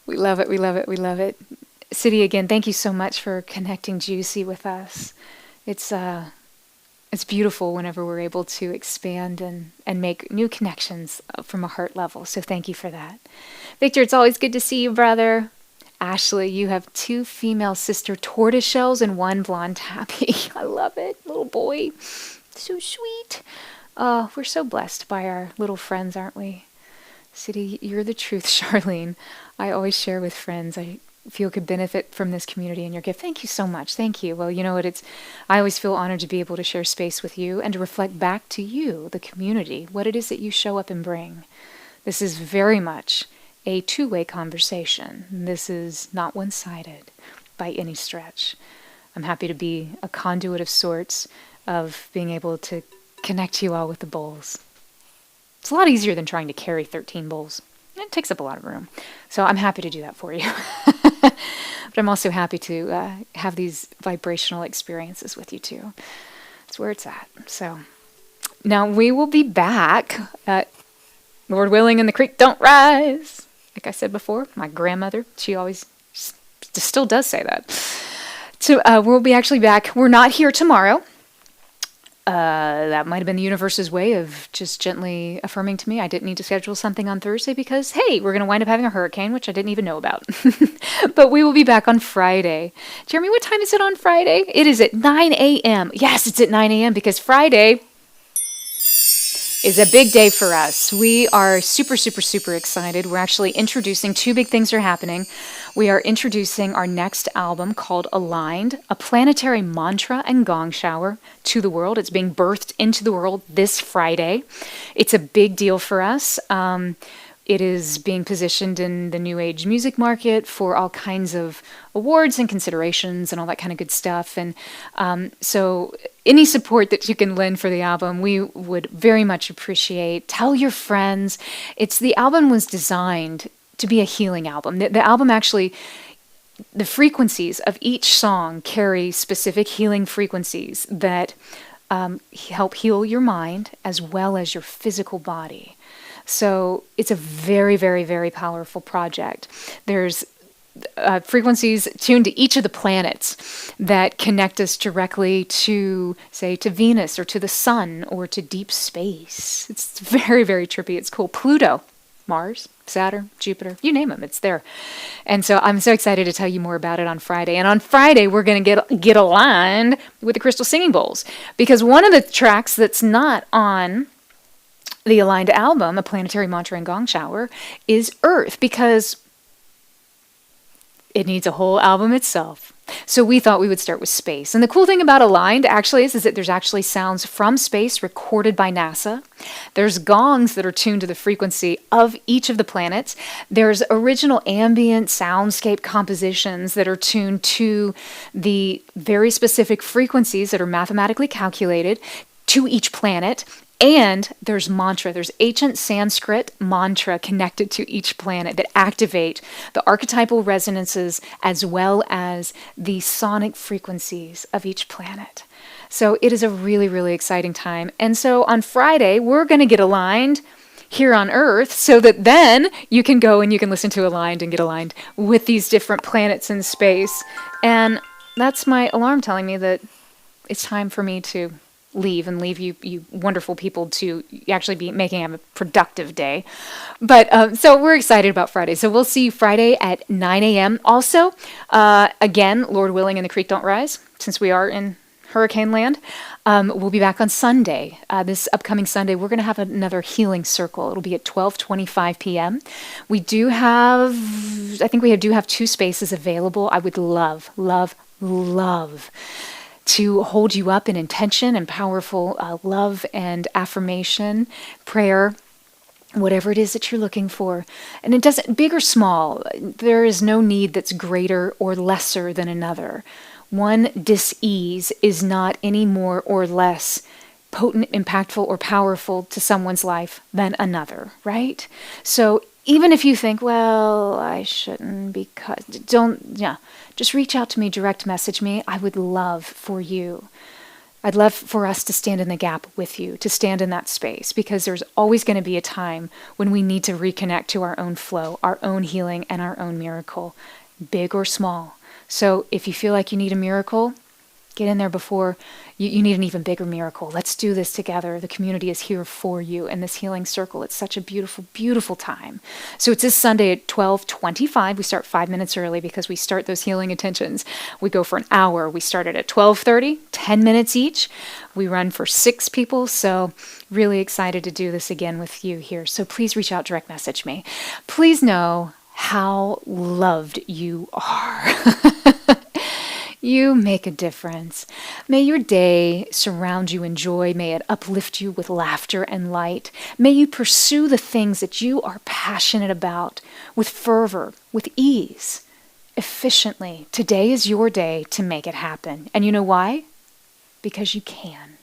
we love it. We love it. We love it. City, again, thank you so much for connecting Juicy with us. It's beautiful whenever we're able to expand and make new connections from a heart level. So thank you for that. Victor, it's always good to see you, brother. Ashley, you have 2 female sister tortoiseshells and 1 blonde tabby. I love it. Little boy. So sweet. Oh, we're so blessed by our little friends, aren't we? City, you're the truth, Charlene. I always share with friends. I feel could benefit from this community and your gift. Thank you so much. Thank you. Well, you know what? I always feel honored to be able to share space with you and to reflect back to you, the community, what it is that you show up and bring. This is very much a 2-way conversation. This is not one-sided by any stretch. I'm happy to be a conduit of sorts of being able to connect you all with the bowls. It's a lot easier than trying to carry 13 bowls. It takes up a lot of room. So I'm happy to do that for you. But I'm also happy to have these vibrational experiences with you too. That's where it's at. So now we will be back, Lord willing, and the creek don't rise. Like I said before, my grandmother, she always still does say that. So we'll be actually back. We're not here tomorrow. That might have been the universe's way of just gently affirming to me I didn't need to schedule something on Thursday because, hey, we're going to wind up having a hurricane, which I didn't even know about. But we will be back on Friday. Jeremy, what time is it on Friday? It is at 9 a.m. Yes, it's at 9 a.m. because Friday is a big day for us. We are super, super, super excited. We're actually introducing 2 big things are happening. We are introducing our next album called Aligned, a planetary mantra and gong shower to the world. It's being birthed into the world this Friday. It's a big deal for us. It is being positioned in the New Age music market for all kinds of awards and considerations and all that kind of good stuff. And so any support that you can lend for the album, we would very much appreciate. Tell your friends. The album was designed to be a healing album. The album actually, the frequencies of each song carry specific healing frequencies that help heal your mind as well as your physical body. So it's a very, very, very powerful project. There's frequencies tuned to each of the planets that connect us directly to, say, to Venus or to the sun or to deep space. It's very, very trippy. It's cool. Pluto, Mars, Saturn, Jupiter, you name them, it's there. And so I'm so excited to tell you more about it on Friday. And on Friday, we're going to get aligned with the Crystal Singing Bowls. Because one of the tracks that's not on the Aligned album, A Planetary Mantra and Gong Shower, is Earth, because it needs a whole album itself. So we thought we would start with space. And the cool thing about Aligned actually is that there's actually sounds from space recorded by NASA. There's gongs that are tuned to the frequency of each of the planets. There's original ambient soundscape compositions that are tuned to the very specific frequencies that are mathematically calculated to each planet. And there's mantra. There's ancient Sanskrit mantra connected to each planet that activate the archetypal resonances as well as the sonic frequencies of each planet. So it is a really, really exciting time. And so on Friday, we're going to get aligned here on Earth so that then you can go and you can listen to Aligned and get aligned with these different planets in space. And that's my alarm telling me that it's time for me to leave you wonderful people to actually be making a productive day. But so we're excited about Friday. So we'll see you Friday at 9 a.m. Also, again, Lord willing and the creek don't rise, since we are in hurricane land. We'll be back on Sunday. This upcoming Sunday, we're going to have another healing circle. It'll be at 12:25 p.m. We do have 2 spaces available. I would love to hold you up in intention and powerful love and affirmation, prayer, whatever it is that you're looking for. And it doesn't, big or small, there is no need that's greater or lesser than another. One dis-ease is not any more or less potent, impactful, or powerful to someone's life than another, right? So Even if you think, well, I shouldn't because, just reach out to me, direct message me. I would love for you. I'd love for us to stand in the gap with you, to stand in that space, because there's always going to be a time when we need to reconnect to our own flow, our own healing, and our own miracle, big or small. So if you feel like you need a miracle, get in there before you need an even bigger miracle. Let's do this together. The community is here for you in this healing circle. It's such a beautiful, beautiful time. So it's this Sunday at 12:25. We start 5 minutes early because we start those healing intentions. We go for an hour. We started at 12:30, 10 minutes each. We run for 6 people. So really excited to do this again with you here. So please reach out, direct message me. Please know how loved you are. You make a difference. May your day surround you in joy. May it uplift you with laughter and light. May you pursue the things that you are passionate about with fervor, with ease, efficiently. Today is your day to make it happen. And you know why? Because you can.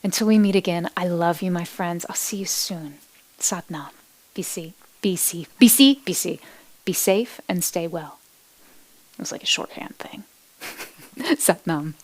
Until we meet again, I love you, my friends. I'll see you soon. Sat Nam. Be safe and stay well. It was like a shorthand thing. Sat Nam.